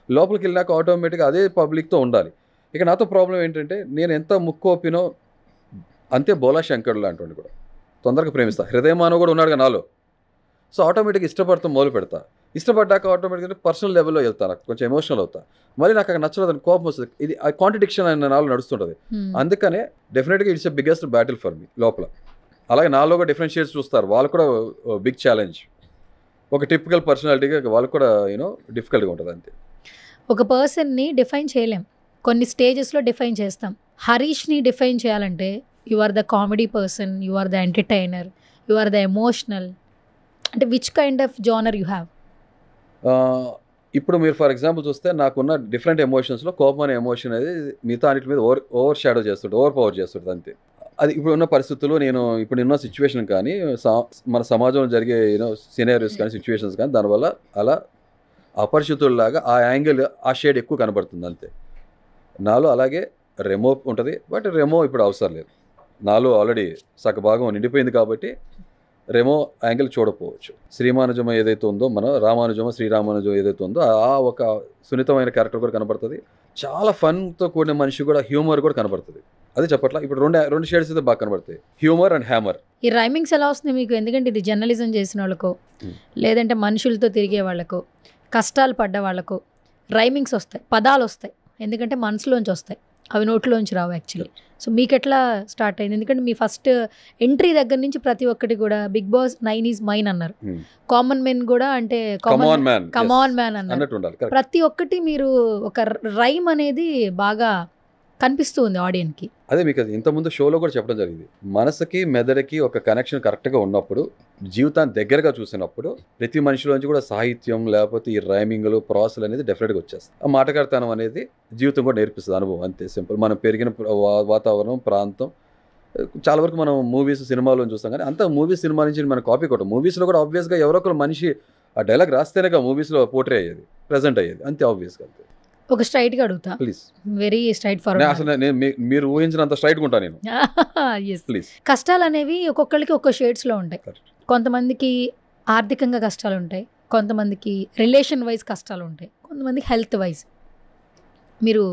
లోపలికి వెళ్ళినాక ఆటోమేటిక్గా అదే పబ్లిక్తో ఉండాలి. ఇక నాతో ప్రాబ్లం ఏంటంటే నేను ఎంత ముక్కోపినో అంతే బోలా శంకరుడు లాంటి కూడా తొందరగా ప్రేమిస్తా. హృదయమానవ కూడా ఉన్నాడుగా నాలో. సో ఆటోమేటిక్గా ఇష్టపడతాం మొదలు పెడతా. ఇష్టపడ్డాక ఆటోమేటిక్గా పర్సనల్ లెవెల్లో వెళ్తాను, నాకు కొంచెం ఎమోషనల్ అవుతా. మళ్ళీ నాకు అక్కడ నచ్చలేదు, అని కోపం వస్తుంది. ఇది ఆ కాంట్రడిక్షన్ అనే నాలో నడుస్తుంటుంది. అందుకనే డెఫినెట్గా it's a biggest battle for me లోపల. అలాగే నాలో కూడా డిఫరెన్షియేట్స్ చూస్తారు, వాళ్ళు కూడా బిగ్ ఛాలెంజ్. ఒక టిపికల్ పర్సనాలిటీగా వాళ్ళకు కూడా డిఫికల్ట్గా ఉంటుంది అంతే. ఒక పర్సన్ని డిఫైన్ చేయలేం, కొన్ని స్టేజెస్లో డిఫైన్ చేస్తాం. హరీష్ని డిఫైన్ చేయాలంటే you are the comedy person, you are the entertainer, you are the emotional, అంటే which kind of genre you have? ఇప్పుడు మీరు ఫర్ ఎగ్జాంపుల్ చూస్తే నాకున్న డిఫరెంట్ ఎమోషన్స్లో కోపం అనే ఎమోషన్ అనేది మిగతా అన్నిటి మీద ఓవర్ షాడో చేస్తుంది, ఓవర్ పవర్ చేస్తుంది అంతే. అది ఇప్పుడు ఉన్న పరిస్థితుల్లో ఇప్పుడు ఉన్న సిచ్యువేషన్ కానీ మన సమాజంలో జరిగే సినారియోస్ కానీ సిచ్యువేషన్స్ కానీ దానివల్ల అలా అపరిచితుల్లాగా ఆ యాంగిల్ ఆ షేడ్ ఎక్కువ కనబడుతుంది అంతే. నాలో అలాగే రెమో ఉంటుంది, బట్ రెమో ఇప్పుడు అవసరం లేదు. నాలో ఆల్రెడీ సగభాగం నిండిపోయింది కాబట్టి రెమో యాంగిల్ చూడకపోవచ్చు. శ్రీమానుజం ఏదైతే ఉందో, మన రామానుజమ శ్రీరామానుజం ఏదైతే ఉందో ఆ ఒక సున్నితమైన క్యారెక్టర్ కూడా కనబడుతుంది. చాలా ఫన్తో కూడిన మనిషి కూడా, హ్యూమర్ కూడా కనబడుతుంది. అదే చెప్పట్లా, ఇప్పుడు రెండు షేడ్స్ అయితే బాగా కనబడతాయి, హ్యూమర్ అండ్ హ్యామర్. ఈ రైమింగ్స్ ఎలా వస్తుంది మీకు? ఎందుకంటే ఇది జర్నలిజం చేసిన వాళ్ళకో, లేదంటే మనుషులతో తిరిగే వాళ్ళకో, కష్టాలు పడ్డ వాళ్ళకో రైమింగ్స్ వస్తాయి, పదాలు వస్తాయి. ఎందుకంటే మనసులోంచి వస్తాయి, అవి నోట్లోంచి రావు యాక్చువల్లీ. సో మీకు ఎట్లా స్టార్ట్ అయింది? ఎందుకంటే మీ ఫస్ట్ ఎంట్రీ దగ్గర నుంచి ప్రతి ఒక్కటి కూడా బిగ్ బాస్ 9 ఈజ్ మైన్ అన్నారు, కామన్ మెన్ కూడా అంటే కమాన్ మ్యాన్ అన్నారు. ప్రతి ఒక్కటి మీరు ఒక రైమ్ అనేది బాగా కనిపిస్తూ ఉంది ఆడియన్స్కి. అదే మీకు ఇంతకుముందు షోలో కూడా చెప్పడం జరిగింది, మనసుకి మెదడుకి ఒక కనెక్షన్ కరెక్ట్గా ఉన్నప్పుడు, జీవితాన్ని దగ్గరగా చూసినప్పుడు ప్రతి మనిషిలోంచి కూడా సాహిత్యం లేకపోతే ఈ రైమింగ్లు ప్రాసలు అనేది డెఫినెట్గా వచ్చేస్తుంది. ఆ మాటకారితనం అనేది జీవితం కూడా నేర్పిస్తుంది, అనుభవం అంతే సింపుల్. మనం పెరిగిన వాతావరణం, ప్రాంతం, చాలా వరకు మనం మూవీస్ సినిమాలో చూస్తాం కానీ అంత మూవీస్ సినిమా నుంచి మనం కాపీ కొట్టాం. మూవీస్లో కూడా ఆబ్వియస్గా ఎవరో ఒకరు మనిషి ఆ డైలాగ్ రాస్తేనే మూవీస్లో పోర్ట్రే అయ్యేది, ప్రజెంట్ అయ్యేది, అంతే ఆబ్వియస్గా. అంతే. ఒక స్ట్రైట్గా అడుగుతా, ప్లీజ్, వెరీ స్ట్రైట్ ఫార్వర్డ్. అసలు మీరు ఊహించినంత స్ట్రైట్గా ఉంటాను నేను. ప్లీజ్. కష్టాలు అనేవి ఒక్కొక్కరికి ఒక్కో షేడ్స్లో ఉంటాయి. Correct. కొంతమందికి ఆర్థికంగా కష్టాలు ఉంటాయి, కొంతమందికి రిలేషన్ వైజ్ కష్టాలు ఉంటాయి, కొంతమందికి హెల్త్ వైజ్. మీరు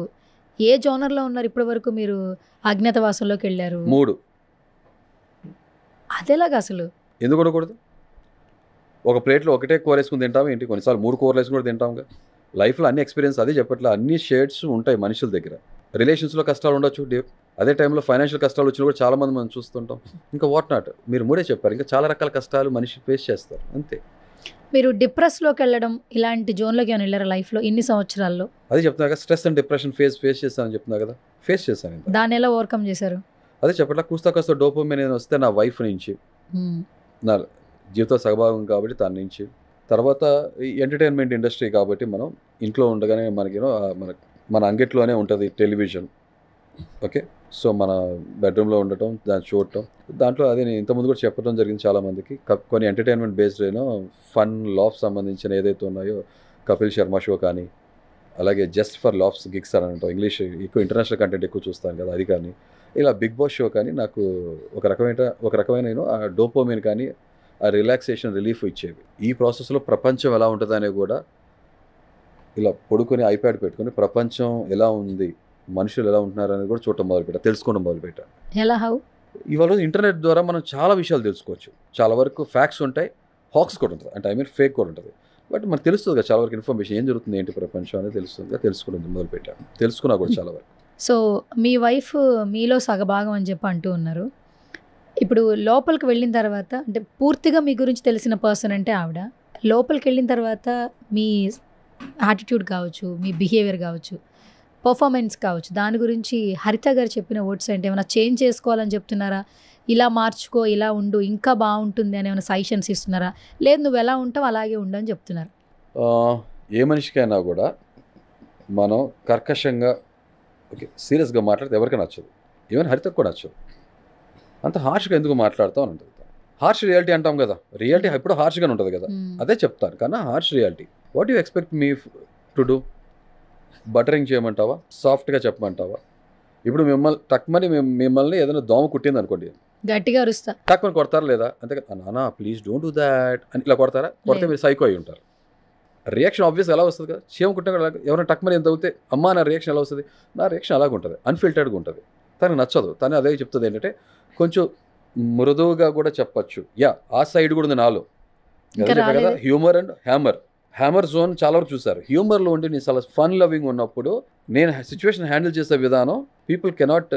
ఏ జోనర్లో ఉన్నారు ఇప్పటి వరకు? మీరు అజ్ఞాతవాసంలోకి వెళ్ళారు. 3. అదేలాగా అసలు ఎందుకు ఉండకూడదు? ఒక ప్లేట్లో ఒకటే కూర వేసుకుని తింటాము ఏంటి? కొన్నిసార్లు 3 కూరలు వేసుకుని కూడా తింటాముగా. లైఫ్లో అన్ని ఎక్స్పీరియన్స్ అదే చెప్పట్లా, అన్ని షేడ్స్ ఉంటాయి మనుషుల దగ్గర. రిలేషన్స్లో కష్టాలు ఉండొచ్చు, అదే టైంలో ఫైనాన్షియల్ కష్టాలు వచ్చినా కూడా చాలామంది మనం చూస్తుంటాం. ఇంకా వాట్ నాట్, మీరు 3 చెప్పారు, ఇంకా చాలా రకాల కష్టాలు మనిషి ఫేస్ చేస్తారు, అంతే. మీరు డిప్రెస్లోకి వెళ్ళడం ఇలాంటి జోన్లోకి ఏమైనా వెళ్ళారా లైఫ్లో ఇన్ని సంవత్సరాల్లో? అదే చెప్తున్నా కదా, స్ట్రెస్ అండ్ డిప్రెషన్ ఫేస్ చేస్తానని చెప్తున్నా కదా, ఫేస్ చేశాను. దాన్ని ఎలా ఓవర్కమ్ చేశారు? అదే చెప్పట్లా, కాస్త డోపమైన్ వస్తే నా వైఫ్ నుంచి, నా జీవిత సహభాగం కాబట్టి దాని నుంచి, తర్వాత ఈ ఎంటర్టైన్మెంట్ ఇండస్ట్రీ కాబట్టి మనం ఇంట్లో ఉండగానే మనకి మన అంగిట్లోనే ఉంటుంది టెలివిజన్. ఓకే, సో మన బెడ్రూమ్లో ఉండటం, దాన్ని చూడటం, దాంట్లో అదే నేను ఇంతకుముందు కూడా చెప్పడం జరిగింది చాలామందికి. కొన్ని ఎంటర్టైన్మెంట్ బేస్డ్ అయినా ఫన్ లాఫ్ సంబంధించిన ఏదైతే ఉన్నాయో కపిల్ శర్మ షో కానీ, అలాగే జస్ట్ ఫర్ లాఫ్స్ గిగ్స్ అని అంటాం, ఇంగ్లీష్ ఎక్కువ ఇంటర్నేషనల్ కంటెంట్ ఎక్కువ చూస్తాను కదా అది కానీ, ఇలా బిగ్ బాస్ షో కానీ నాకు ఒక రకమైన ఆ డోపోమైన్ కానీ ఆ రిలాక్సేషన్ రిలీఫ్ ఇచ్చేవి. ఈ ప్రాసెస్లో ప్రపంచం ఎలా ఉంటుందనే కూడా ఇలా పడుకొని ఐప్యాడ్ పెట్టుకొని ప్రపంచం ఎలా ఉంది, మనుషులు ఎలా ఉంటున్నారు అనేది కూడా చూడటం మొదలుపెట్టా, తెలుసుకోవడం మొదలుపెట్టా. ఎలా? హౌ? ఇవాళ ఇంటర్నెట్ ద్వారా మనం చాలా విషయాలు తెలుసుకోవచ్చు. చాలా వరకు ఫ్యాక్ట్స్ ఉంటాయి, హాక్స్ కూడా ఉంటుంది, అంటే ఫేక్ కూడా ఉంటుంది. బట్ మనకు తెలుస్తుంది కదా చాలా వరకు ఇన్ఫర్మేషన్, ఏం జరుగుతుంది ఏంటి ప్రపంచం అనేది తెలుస్తుంది కదా, తెలుసుకోవడం మొదలుపెట్టాను, తెలుసుకున్నా కూడా చాలా వరకు. సో మీ వైఫ్ మీలో సగభాగం అని చెప్పి అంటూ ఉన్నారు. ఇప్పుడు లోపలికి వెళ్ళిన తర్వాత, అంటే పూర్తిగా మీ గురించి తెలిసిన పర్సన్ అంటే ఆవిడ, లోపలికి వెళ్ళిన తర్వాత మీ యాటిట్యూడ్ కావచ్చు, మీ బిహేవియర్ కావచ్చు, పర్ఫార్మెన్స్ కావచ్చు, దాని గురించి హరిత గారు చెప్పిన వర్డ్స్ అంటే ఏమైనా చేంజ్ చేసుకోవాలని చెప్తున్నారా? ఇలా మార్చుకో, ఇలా ఉండు, ఇంకా బాగుంటుంది అని ఏమైనా సజెషన్స్ ఇస్తున్నారా? లేదు నువ్వు ఎలా ఉంటావు అలాగే ఉండు అని చెప్తున్నారు? ఏ మనిషికైనా కూడా మనం కర్కశంగా సీరియస్గా మాట్లాడితే ఎవరికి నచ్చదు, ఈవెన్ హరితకు కూడా నచ్చదు. అంత హార్ష్గా ఎందుకు మాట్లాడతాం అని అంటుంది. హార్ష్ రియాలిటీ అంటాం కదా, రియాలిటీ ఎప్పుడు హార్ష్గానే ఉంటుంది కదా, అదే చెప్తాను. కానీ harsh reality, what you expect me to do? Buttering చేయమంటావా, సాఫ్ట్గా చెప్పమంటావా? ఇప్పుడు మిమ్మల్ని ఏదైనా దోమ కుట్టింది అనుకోండి, గట్టిగా అరుస్తా, టక్మని కొడతారా లేదా? అంతే కదా, నానా ప్లీజ్ డోంట్ డూ దాట్ అని ఇలా కొడతారా? కొడితే మీరు సైకో అయి ఉంటారు. రియాక్షన్ ఆబ్వియస్ ఎలా వస్తుంది కదా, చీమ కుట్టిన కూడా ఎవరైనా టక్మని ఎంత అవుతే అమ్మా నా రియాక్షన్ ఎలా వస్తుంది? నా రియాక్షన్ అలాగ ఉంటుంది, అన్ఫిల్టర్డ్గా ఉంటుంది. తనకు నచ్చదు, తను అదే చెప్తుంది ఏంటంటే కొంచెం మృదువుగా కూడా చెప్పచ్చు. ఆ సైడ్ కూడా ఉంది నాలో కదా, హ్యూమర్ అండ్ హ్యామర్ జోన్ చాలా వరకు చూసారు. హ్యూమర్లో ఉండి నేను చాలా ఫన్ లవింగ్ ఉన్నప్పుడు నేను సిచ్యువేషన్ హ్యాండిల్ చేసే విధానం పీపుల్ కెనాట్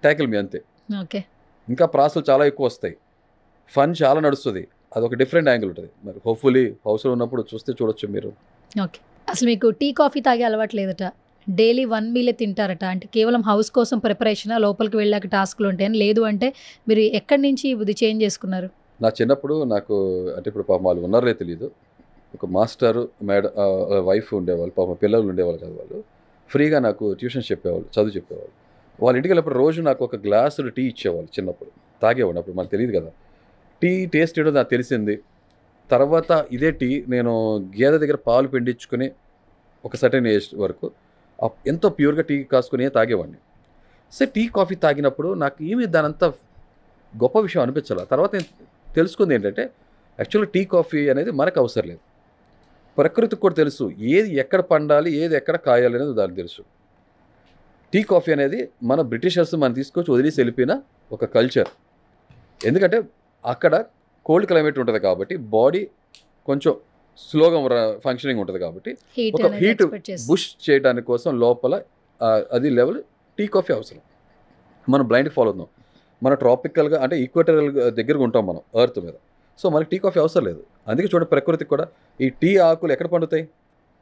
ట్యాకిల్ మీ, అంతే. ఓకే, ఇంకా ప్రాసలు చాలా ఎక్కువ వస్తాయి, ఫన్ చాలా నడుస్తుంది, అదొక డిఫరెంట్ యాంగిల్ ఉంటుంది. మరి హోప్ఫుల్లీ హౌస్లో ఉన్నప్పుడు చూడొచ్చు మీరు. ఓకే, అసలు మీకు టీ కాఫీ తాగే అలవాటు లేదట, డైలీ 1 మీలే తింటారట, అంటే కేవలం హౌస్ కోసం ప్రిపరేషన్, లోపలికి వెళ్ళాక టాస్క్లు ఉంటాయని? లేదు అంటే మీరు ఎక్కడి నుంచి ఇది చేంజ్ చేసుకున్నారు? నా చిన్నప్పుడు నాకు అంటే ఇప్పుడు పాపం వాళ్ళు ఉన్నారో తెలియదు, ఒక మాస్టర్ వైఫ్ ఉండేవాళ్ళు, పాపం పిల్లలు ఉండేవాళ్ళు కాదు, వాళ్ళు ఫ్రీగా నాకు ట్యూషన్స్ చెప్పేవాళ్ళు, చదువు చెప్పేవాళ్ళు. వాళ్ళ ఇంటికి వెళ్ళినప్పుడు రోజు నాకు ఒక గ్లాసు టీ ఇచ్చేవాళ్ళు, చిన్నప్పుడు తాగేవాడు. అప్పుడు మనకు తెలియదు కదా, టీ టేస్ట్ ఏంటో నాకు తెలిసింది. తర్వాత ఇదే టీ నేను గేదె దగ్గర పాలు పిండించుకుని ఒక సర్టెన్ ఏజ్ వరకు ఎంతో ప్యూర్గా టీ కాసుకుని తాగేవాడిని. సో టీ కాఫీ తాగినప్పుడు నాకు ఏమి దానంతా గొప్ప విషయం అనిపించాలి. తర్వాత నేను తెలుసుకుంది ఏంటంటే యాక్చువల్గా టీ కాఫీ అనేది మనకు అవసరం లేదు, ప్రకృతికి కూడా తెలుసు ఏది ఎక్కడ పండాలి, ఏది ఎక్కడ కాయాలి అనేది దానికి తెలుసు. టీ కాఫీ అనేది మన బ్రిటిషర్స్ మనం తీసుకొచ్చి వదిలేసి వెళ్ళిపోయిన ఒక కల్చర్. ఎందుకంటే అక్కడ కోల్డ్ క్లైమేట్ ఉంటుంది కాబట్టి బాడీ కొంచెం స్లోగా ఫంక్షనింగ్ ఉంటుంది కాబట్టి ఒక హీట్ బుష్ చేయడానికి కోసం లోపల అది లెవెల్ టీ కాఫీ అవసరం. మనం బ్లైండ్కి ఫాలో అవుతున్నాం, మన ట్రాపికల్గా అంటే ఈక్వేటరల్ దగ్గరగా ఉంటాం మనం ఎర్త్ మీద. సో మనకి టీ కాఫీ అవసరం లేదు. అందుకే చూడండి ప్రకృతికి కూడా ఈ టీ ఆకులు ఎక్కడ పండుతాయి,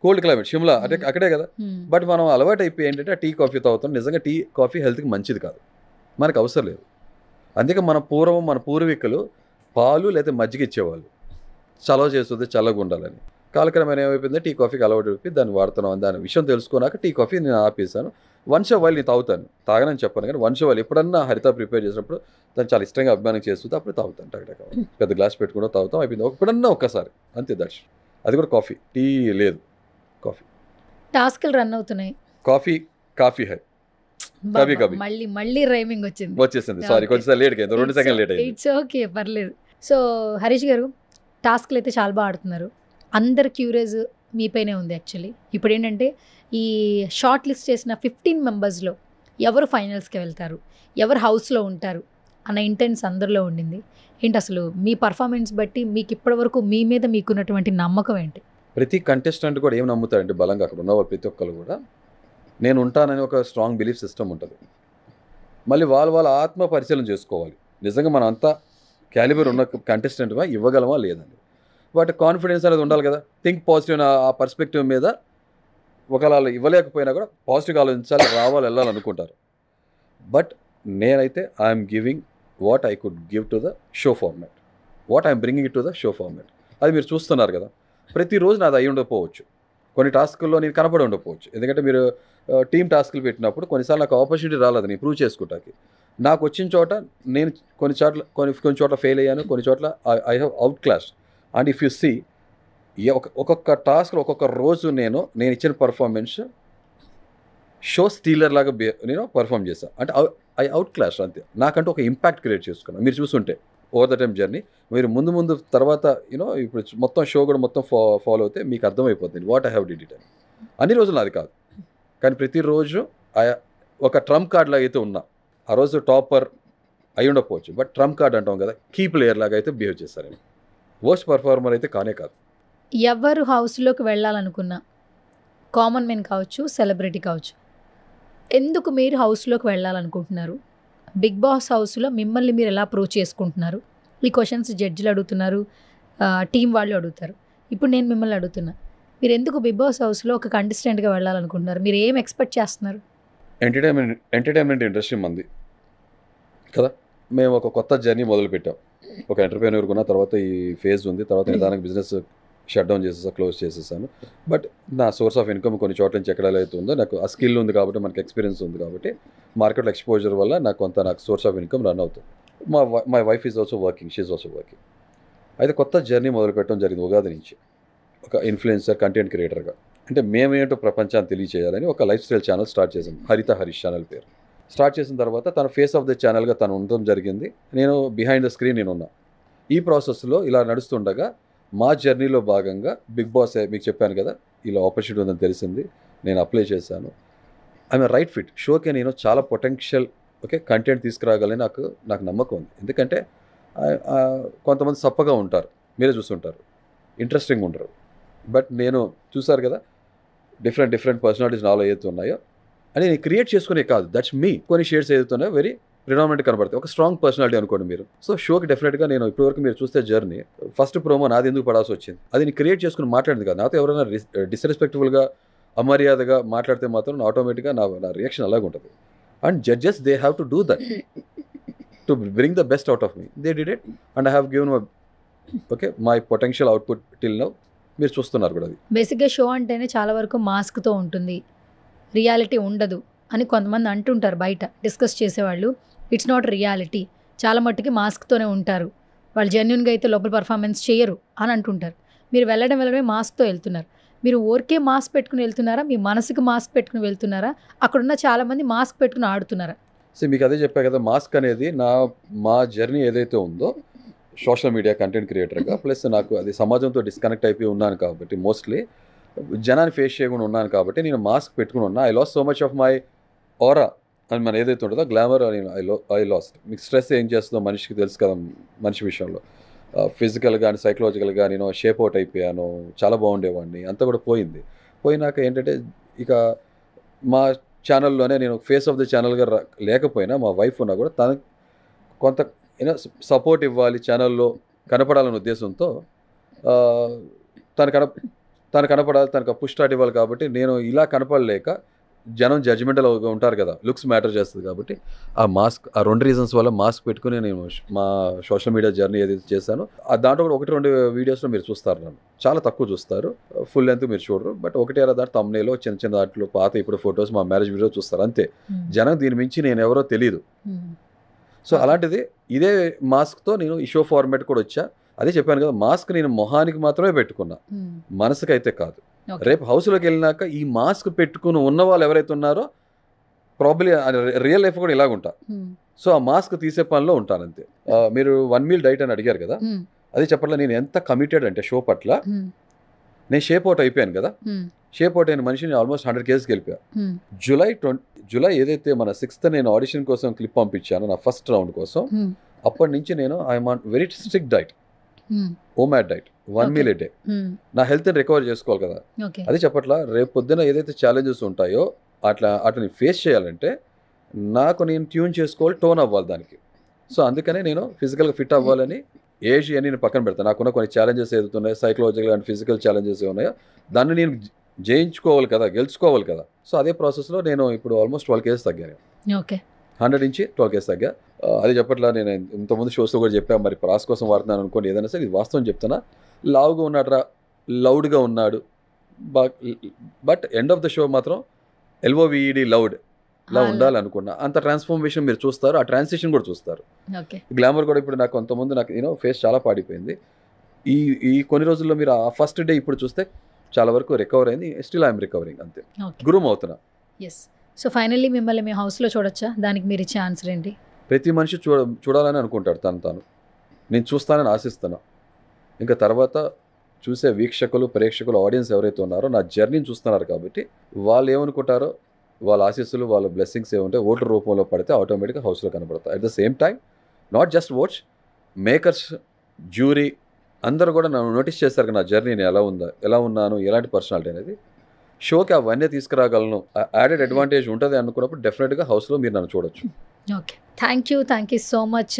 కోల్డ్ క్లైమేట్, షిమ్లా అంటే అక్కడే కదా. బట్ మనం అలవాటు అయిపోయి ఏంటంటే టీ కాఫీ తాగుతాం. నిజంగా టీ కాఫీ హెల్త్కి మంచిది కాదు, మనకు అవసరం లేదు. అందుకే మన పూర్వీకులు పాలు లేదా మజ్జిగ ఇచ్చేవాళ్ళు, చలవ చేస్తుంది, చల్లగా ఉండాలని. కాలక్రమేణా ఏమైపోయింది, టీ కాఫీకి అలవాటు అయిపోయి దాన్ని వాడుతున్నాం. దాని విషయం తెలుసుకున్నాక టీ కాఫీ నేను ఆపేసాను. వన్స్ వైల్ నేను తాగుతాను, తాగనని చెప్పాను కానీ వన్స్ వైల్ ఎప్పుడన్నా హరిత ప్రిపేర్ చేసినప్పుడు తను చాలా ఇష్టంగా అభిమానం చేస్తుంటే అప్పుడు తాగుతాను. టక్ పెద్ద గ్లాస్ పెట్టుకుంటూ తాగుతాం, అయిపోయింది. ఎప్పుడన్నా ఒక్కసారి అంతే, దట్స్. అది కూడా కాఫీ, టీ లేదు, కాఫీ. టాస్క్లు రన్ అవుతున్నాయి. కాఫీ హై కభీ కభీ మళ్ళీ రైమింగ్ వచ్చేసింది. సారీ, కొంచెం లేట్ అయింది, 2 సెకండ్ లేట్ అయింది. ఇట్స్ ఓకే, పర్లేదు. సో హరీష్ గారు, టాస్క్లు అయితే చాలా బాగా ఆడుతున్నారు. అందరు క్యూరేజ్ మీపైనే ఉంది యాక్చువల్లీ. ఇప్పుడు ఏంటంటే ఈ షార్ట్ లిస్ట్ చేసిన 15 మెంబర్స్లో ఎవరు ఫైనల్స్కి వెళ్తారు, ఎవరు హౌస్లో ఉంటారు అన్న ఇంటెన్స్ అందరిలో ఉండింది. ఏంటి అసలు మీ పర్ఫార్మెన్స్ బట్టి మీకు ఇప్పటివరకు మీ మీద మీకున్నటువంటి నమ్మకం ఏంటి? ప్రతి కంటెస్టెంట్ కూడా ఏం నమ్ముతారంటే బలంగా, అక్కడ ఉన్నవారు ప్రతి ఒక్కరు కూడా నేను ఉంటానని ఒక స్ట్రాంగ్ బిలీఫ్ సిస్టమ్ ఉంటుంది. మళ్ళీ వాళ్ళ ఆత్మ పరిశీలన చేసుకోవాలి, నిజంగా మనం అంతా క్యాలిబర్ ఉన్న కంటెస్టెంట్గా ఇవ్వగలమా లేదని. బట్ కాన్ఫిడెన్స్ అనేది ఉండాలి కదా. థింక్ పాజిటివ్, ఆ పర్స్పెక్టివ్ మీద ఒకవేళ ఇవ్వలేకపోయినా కూడా పాజిటివ్గా ఆలోచించాలి, వెళ్ళాలనుకుంటారు. బట్ నేనైతే I'm giving what I could give to the show format, what I'm bringing it to the show format. అది మీరు చూస్తున్నారు కదా. ప్రతిరోజు నాది అయి ఉండకపోవచ్చు, కొన్ని టాస్కుల్లో నేను కనపడి ఉండకపోవచ్చు. ఎందుకంటే మీరు టీమ్ టాస్కులు పెట్టినప్పుడు కొన్నిసార్లు నాకు ఆపర్చునిటీ రాలేదు నేను ప్రూవ్ చేసుకుంటాకి. నాకు వచ్చిన చోట నేను కొన్ని చోట్ల ఫెయిల్ అయ్యాను, కొన్ని చోట్ల I have out class. And if you see ఒక్కొక్క టాస్క్లో ఒక్కొక్క రోజు నేను ఇచ్చిన పర్ఫార్మెన్స్ షో స్టీలర్ లాగా నేను పర్ఫామ్ చేశాను. అంటే ఐ అవుట్ క్లాస్ అంతే. నాకంటూ ఒక ఇంపాక్ట్ క్రియేట్ చేసుకున్నాను. మీరు చూస్తుంటే ఓవర్ ద టైమ్ జర్నీ, మీరు ముందు తర్వాత ఇప్పుడు మొత్తం షో కూడా మొత్తం ఫాలో అవుతే మీకు అర్థమైపోతుంది what I have did it అని. అన్ని రోజులు నాది కాదు, కానీ ప్రతిరోజు ఒక ట్రంప్ కార్డ్ లాగా అయితే ఉన్నా. ఆ రోజు టాపర్ అయి ఉండకపోవచ్చు, బట్ ట్రంప్ కార్డ్ అంటాం కదా, కీ ప్లేయర్ లాగా అయితే బిహేవ్ చేశారని. వర్స్ట్ పర్ఫార్మర్ అయితే కానే కాదు. ఎవరు హౌస్లోకి వెళ్ళాలనుకున్నా, కామన్ మెన్ కావచ్చు, సెలబ్రిటీ కావచ్చు, ఎందుకు మీరు హౌస్లోకి వెళ్ళాలనుకుంటున్నారు? బిగ్ బాస్ హౌస్లో మిమ్మల్ని మీరు ఎలా అప్రోచ్ చేసుకుంటున్నారు? ఈ క్వశ్చన్స్ జడ్జిలు అడుగుతున్నారు, టీం వాళ్ళు అడుగుతారు. ఇప్పుడు నేను మిమ్మల్ని అడుగుతున్నా, మీరు ఎందుకు బిగ్ బాస్ హౌస్లో ఒక కంటెస్టెంట్గా వెళ్ళాలనుకుంటున్నారు? మీరు ఏం ఎక్స్పెక్ట్ చేస్తున్నారు? ఎంటర్టైన్మెంట్ ఇండస్ట్రీ మంది కదా. మేము ఒక కొత్త జర్నీ మొదలుపెట్టాం. ఒక ఎంటర్ప్రెన్యూర్ ఉన్న తర్వాత ఈ ఫేజ్ ఉంది, తర్వాత నిదానికి బిజినెస్ షట్ డౌన్ క్లోజ్ చేసేసాను. బట్ నా సోర్స్ ఆఫ్ ఇన్కమ్ కొన్ని చోట్ల నుంచి ఎక్కడ అయితే ఉందో, నాకు ఆ స్కిల్ ఉంది కాబట్టి, మనకి ఎక్స్పీరియన్స్ ఉంది కాబట్టి, మార్కెట్లో ఎక్స్పోజర్ వల్ల నాకు సోర్స్ ఆఫ్ ఇన్కమ్ రన్ అవుతుంది. My wife is also working, she also working. అయితే కొత్త జర్నీ మొదలు పెట్టడం జరిగింది ఉగాది నుంచి. ఒక ఇన్ఫ్లుయెన్సర్, కంటెంట్ క్రియేటర్గా, అంటే మేమేంటో ప్రపంచాన్ని తెలియచేయాలని ఒక లైఫ్ స్టైల్ ఛానల్ స్టార్ట్ చేసాం. హరిత హరీష్ ఛానల్ పేరు. స్టార్ట్ చేసిన తర్వాత తన ఫేస్ ఆఫ్ ద ఛానల్గా తను ఉండడం జరిగింది. నేను బిహైండ్ ద స్క్రీన్ నేనున్నా. ఈ ప్రాసెస్లో ఇలా నడుస్తుండగా మా జర్నీలో భాగంగా బిగ్ బాస్ మీకు చెప్పాను కదా, ఇలా ఆపర్చునిటీ ఉందని తెలిసింది. నేను అప్లై చేశాను. I'm right fit. షోకి నేను చాలా పొటెన్షియల్ కంటెంట్ తీసుకురాగలని నాకు నమ్మకం ఉంది. ఎందుకంటే కొంతమంది సప్పగా ఉంటారు, మీరే చూస్తుంటారు, ఇంట్రెస్టింగ్ ఉంటారు. బట్ నేను చూసారు కదా, డిఫరెంట్ పర్సనాలిటీస్ నాలో ఏదైతే ఉన్నాయో అని నేను క్రియేట్ చేసుకునే కాదు, దట్స్ మీ. కొన్ని షేడ్స్ ఏదైతే ఉన్నాయో వెరీ ప్రిడామినెంట్ కనబడతాయి. ఒక స్ట్రాంగ్ పర్సనాలిటీ అనుకోండి మీరు. సో షోకి డెఫినెట్గా నేను ఇప్పటివరకు మీరు చూస్తే జర్నీ, ఫస్ట్ ప్రోమో నాది ఎందుకు పడాల్సి వచ్చింది, అది నేను క్రియేట్ చేసుకుని మాట్లాడింది కాదు. నాతో ఎవరైనా డిస్రెస్పెక్టబుల్గా, అమర్యాదగా మాట్లాడితే మాత్రం ఆటోమేటిక్గా నా రియాక్షన్ అలాగే ఉంటుంది. And judges they have to do that to bring the best out of me. They did it and I have given my potential output till now. మీరు చూస్తున్నారు కూడా. అది బేసిక్గా షో అంటేనే చాలా వరకు మాస్క్తో ఉంటుంది, రియాలిటీ ఉండదు అని కొంతమంది అంటుంటారు బయట డిస్కస్ చేసేవాళ్ళు. ఇట్స్ నాట్ రియాలిటీ, చాలా మట్టుకి మాస్క్తోనే ఉంటారు వాళ్ళు, జెన్యున్గా అయితే లోపల పర్ఫార్మెన్స్ చేయరు అని అంటుంటారు. మీరు వెళ్ళడమే మాస్క్తో వెళ్తున్నారు. మీరు ఊరికే మాస్క్ పెట్టుకుని వెళ్తున్నారా, మీ మనసుకి మాస్క్ పెట్టుకుని వెళ్తున్నారా, అక్కడున్న చాలామంది మాస్క్ పెట్టుకుని ఆడుతున్నారా? సో మీకు అదే చెప్పా కదా, మాస్క్ అనేది మా జర్నీ ఏదైతే ఉందో సోషల్ మీడియా కంటెంట్ క్రియేటర్గా, ప్లస్ నాకు అది సమాజంతో డిస్కనెక్ట్ అయిపోయి ఉన్నాను కాబట్టి, మోస్ట్లీ జనాన్ని ఫేస్ చేయకుండా ఉన్నాను కాబట్టి నేను మాస్క్ పెట్టుకుని ఉన్నా. I lost so much of my aura అని మన ఏదైతే ఉంటుందో గ్లామర్ అని ఐ లాస్ట్. మీకు స్ట్రెస్ ఏం చేస్తుందో మనిషికి తెలుసు కదా, మనిషి విషయంలో ఫిజికల్గా కానీ సైకలాజికల్గా నేను షేప్ అవుట్ అయిపోయాను. చాలా బాగుండేవాడిని, అంతా కూడా పోయినాక ఏంటంటే ఇక మా ఛానల్లోనే నేను ఫేస్ ఆఫ్ ద ఛానల్గా లేకపోయినా మా వైఫ్ ఉన్నా కూడా తనకు కొంత సపోర్ట్ ఇవ్వాలి, ఛానల్లో కనపడాలనే ఉద్దేశంతో తను కనపడాలి, తనకు పుష్ స్టార్ట్ ఇవ్వాలి. కాబట్టి నేను ఇలా కనపడలేక జనం జడ్జిమెంటల్ ఉంటారు కదా, లుక్స్ మ్యాటర్ చేస్తుంది కాబట్టి ఆ మాస్క్, ఆ 2 రీజన్స్ వల్ల మాస్క్ పెట్టుకుని నేను మా సోషల్ మీడియా జర్నీ ఏదైతే చేశానో దాంట్లో కూడా 1-2 వీడియోస్లో మీరు చూస్తారు. నన్ను చాలా తక్కువ చూస్తారు, ఫుల్ లెంత్ మీరు చూడరు. బట్ 1-2 దాంట్లో తమ్నేలో చిన్న దాంట్లో పాత ఇప్పుడు ఫొటోస్ మా మ్యారేజ్ వీడియో చూస్తారు అంతే. జనం దీని మించి నేను ఎవరో తెలియదు. సో అలాంటిది ఇదే మాస్క్తో నేను ఈ షో ఫార్మాట్ కూడా వచ్చా. అదే చెప్పాను కదా, మాస్క్ నేను మొహానికి మాత్రమే పెట్టుకున్నా, మనసుకైతే కాదు. రేపు హౌస్లోకి వెళ్ళినాక ఈ మాస్క్ పెట్టుకుని ఉన్న వాళ్ళు ఎవరైతే ఉన్నారో ప్రాబ్లీ రియల్ లైఫ్ కూడా ఇలాగ ఉంటా. సో ఆ మాస్క్ తీసే పనిలో ఉంటాను అంతే. మీరు 1 మీల్ డైట్ అని అడిగారు కదా, అది చెప్పట్లా నేను ఎంత కమిటెడ్ అంటే షో పట్ల. నేను షేప్ అవుట్ అయిపోయాను కదా, షేప్ అవుట్ అయిన మనిషిని ఆల్మోస్ట్ 100 kgs వెళ్ళిపోయా. జూలై ఏదైతే మన 6th నేను ఆడిషన్ కోసం క్లిప్ పంపించాను నా ఫస్ట్ రౌండ్ కోసం, అప్పటి నుంచి నేను I'm on very strict diet, OMAD diet, 1 meal a day. నా హెల్త్ని రికవర్ చేసుకోవాలి కదా. అది చెప్పట్లా రేపు పొద్దున ఏదైతే ఛాలెంజెస్ ఉంటాయో అట్లా ఫేస్ చేయాలంటే నాకు నేను ట్యూన్ చేసుకోవాలి, టోన్ అవ్వాలి దానికి. సో అందుకనే నేను ఫిజికల్గా ఫిట్ అవ్వాలని ఏజ్ అని నేను పక్కన పెడతాను. నాకున్న కొన్ని ఛాలెంజెస్ ఏదైతున్నాయో సైకలాజికల్ అండ్ ఫిజికల్ ఛాలెంజెస్ ఉన్నాయో దాన్ని నేను జయించుకోవాలి కదా, గెలుచుకోవాలి కదా. సో అదే ప్రాసెస్లో నేను ఇప్పుడు ఆల్మోస్ట్ 12 kgs తగ్గాను. 100 నుంచి 12 kgs తగ్గా. అది చెప్పట్లా నేను ఇంతకుముందు షోస్లో కూడా చెప్పాను, మరి ప్రాస్ కోసం వాడుతున్నాను అనుకోండి ఏదైనా సరే, ఇది వాస్తవం చెప్తున్నా. లావుగా ఉన్నాడు రా, లౌడ్గా ఉన్నాడు, but end of the show మాత్రం LOVED లౌడ్ ఇలా ఉండాలనుకున్నా. అంత ట్రాన్స్ఫర్మేషన్ మీరు చూస్తారు, ఆ ట్రాన్సిషన్ కూడా చూస్తారు. గ్లామర్ కూడా ఇప్పుడు నాకు కొంతమంది నాకు ఫేస్ చాలా పాడిపోయింది. ఈ కొన్ని రోజుల్లో మీరు ఆ ఫస్ట్ డే ఇప్పుడు చూస్తే చాలా వరకు రికవర్ అయింది. స్టిల్ ఐఎమ్ రికవరింగ్ అంతే, గ్రూమ్ అవుతున్నా. సో ఫైనల్లీ మిమ్మల్ని మీ హౌస్లో చూడొచ్చా? దానికి మీరు ఇచ్చే ఆన్సర్ ఏంటి? ప్రతి మనిషి చూడాలని అనుకుంటాడు తాను. నేను చూస్తానని ఆశిస్తాను. ఇంకా తర్వాత చూసే వీక్షకులు, ప్రేక్షకులు, ఆడియన్స్ ఎవరైతే ఉన్నారో నా జర్నీని చూస్తున్నారు కాబట్టి వాళ్ళు ఏమనుకుంటారో, వాళ్ళ ఆశీస్సులు, వాళ్ళ బ్లెస్సింగ్స్ ఏముంటే ఓటర్ రూపంలో పడితే ఆటోమేటిక్గా హౌస్లో కనబడతాయి. At the same time not just watch, makers, jury అందరూ కూడా నన్ను నోటీస్ చేస్తారు నా జర్నీని ఎలా ఉన్నాను, ఎలాంటి పర్సనాలిటీ అనేది. షోకి అవన్నీ తీసుకురాగలను, యాడెడ్ అడ్వాంటేజ్ ఉంటుంది అనుకున్నప్పుడు డెఫినెట్గా హౌస్లో మీరు నన్ను చూడొచ్చు. Okay, thank you so much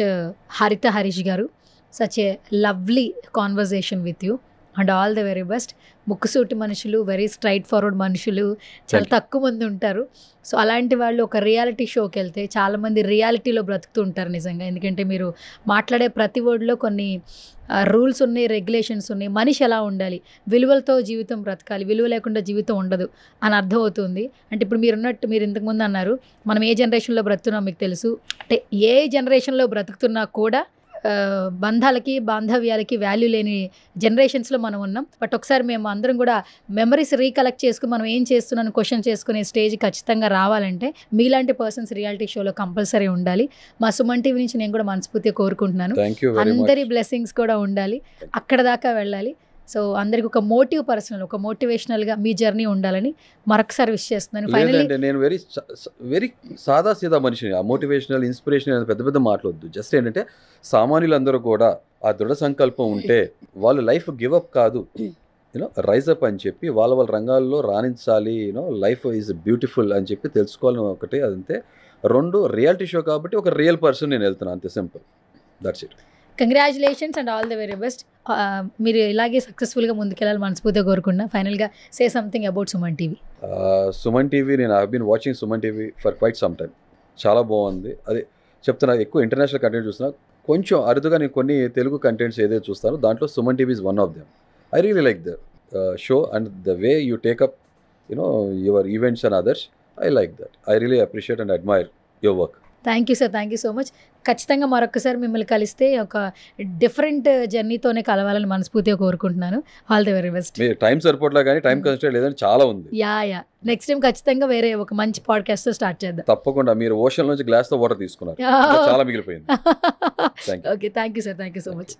Haritha Harish garu. Such a lovely conversation with you and all the very best. ముక్కుసూటి మనుషులు, వెరీ స్ట్రైట్ ఫార్వర్డ్ మనుషులు చాలా తక్కువ మంది ఉంటారు. సో అలాంటి వాళ్ళు ఒక రియాలిటీ షోకి వెళ్తే చాలామంది రియాలిటీలో బ్రతుకుతూ ఉంటారు నిజంగా. ఎందుకంటే మీరు మాట్లాడే ప్రతి వర్డ్లో కొన్ని రూల్స్ ఉన్నాయి, రెగ్యులేషన్స్ ఉన్నాయి. మనిషి ఎలా ఉండాలి, విలువలతో జీవితం బ్రతకాలి, విలువ లేకుండా జీవితం ఉండదు అని అర్థమవుతుంది. అంటే ఇప్పుడు మీరున్నట్టు మీరు ఇంతకుముందు అన్నారు, మనం ఏ జనరేషన్లో బ్రతుకుతున్నాం మీకు తెలుసు. అంటే ఏ జనరేషన్లో బ్రతుకుతున్నా కూడా బంధాలకి, బాంధవ్యాలకి వాల్యూ లేని జనరేషన్స్లో మనం ఉన్నాం. బట్ ఒకసారి మేము అందరం కూడా మెమరీస్ రీకలెక్ట్ చేసుకుని మనం ఏం చేస్తున్నాను క్వశ్చన్ చేసుకునే స్టేజ్ ఖచ్చితంగా రావాలంటే మీలాంటి పర్సన్స్ రియాలిటీ షోలో కంపల్సరీ ఉండాలి. మా సుమన్ టీవీ నుంచి నేను కూడా మనస్ఫూర్తిగా కోరుకుంటున్నాను. అందరి బ్లెస్సింగ్స్ కూడా ఉండాలి, అక్కడ దాకా వెళ్ళాలి. సో అందరికి ఒక మోటివ్ పర్సనల్, ఒక మోటివేషనల్గా మీ జర్నీ ఉండాలని మరొకసారి విష్ చేస్తున్నాను. ఫైనల్లీ నేను వెరీ సాదా సీదా మనిషిని. ఆ మోటివేషనల్, ఇన్స్పిరేషన్ పెద్ద మాట్లాడొద్దు. జస్ట్ ఏంటంటే సామాన్యులందరూ కూడా ఆ దృఢ సంకల్పం ఉంటే వాళ్ళు లైఫ్ గివ్ అప్ కాదు, రైజ్ అప్ అని చెప్పి వాళ్ళ రంగాల్లో రాణించాలి. లైఫ్ ఈజ్ బ్యూటిఫుల్ అని చెప్పి తెలుసుకోవాలని ఒకటి. అదంతే. 2 రియాలిటీ షో కాబట్టి ఒక రియల్ పర్సన్ నేను వెళ్తున్నాను, అంతే simple. That's it. Congratulations and all the very best. మీరు ఇలాగే సక్సెస్ఫుల్గా ముందుకెళ్ళాలి మనస్ఫూర్తిగా కోరుకున్నా. ఫైనల్గా say something about Suman TV. Suman TV, నేను I been watching Suman TV for quite some time. చాలా బాగుంది. అదే చెప్తున్నా, ఎక్కువ ఇంటర్నేషనల్ కంటెంట్ చూస్తున్నా, కొంచెం అరుదుగా నేను కొన్ని తెలుగు కంటెంట్స్ ఏదైతే చూస్తానో దాంట్లో Suman TV is one of them. I really like the show and the way you take up your events and others. I like that. I really appreciate and admire your work. Thank you sir, thank you so much. ఖచ్చితంగా మరొకసారి మిమ్మల్ని కలిస్తే ఒక different జర్నీతోనే కలవాలని మనస్ఫూర్తిగా కోరుకుంటున్నాను. All the very best. Time సరిపోట్లా కానీ టైం కన్స్ట్రెయింట్ లేదని చాలా ఉంది. యా నెక్స్ట్ టైం ఖచ్చితంగా వేరే ఒక మంచి పాడ్కాస్ట్ తో స్టార్ట్ చేద్దాం. తప్పకుండా. మీరు ఓషన్ నుంచి గ్లాస్ తో వాటర్ తీసుకున్నారు, చాలా మిగిలిపోయింది. Okay, thank you sir, thank you so much.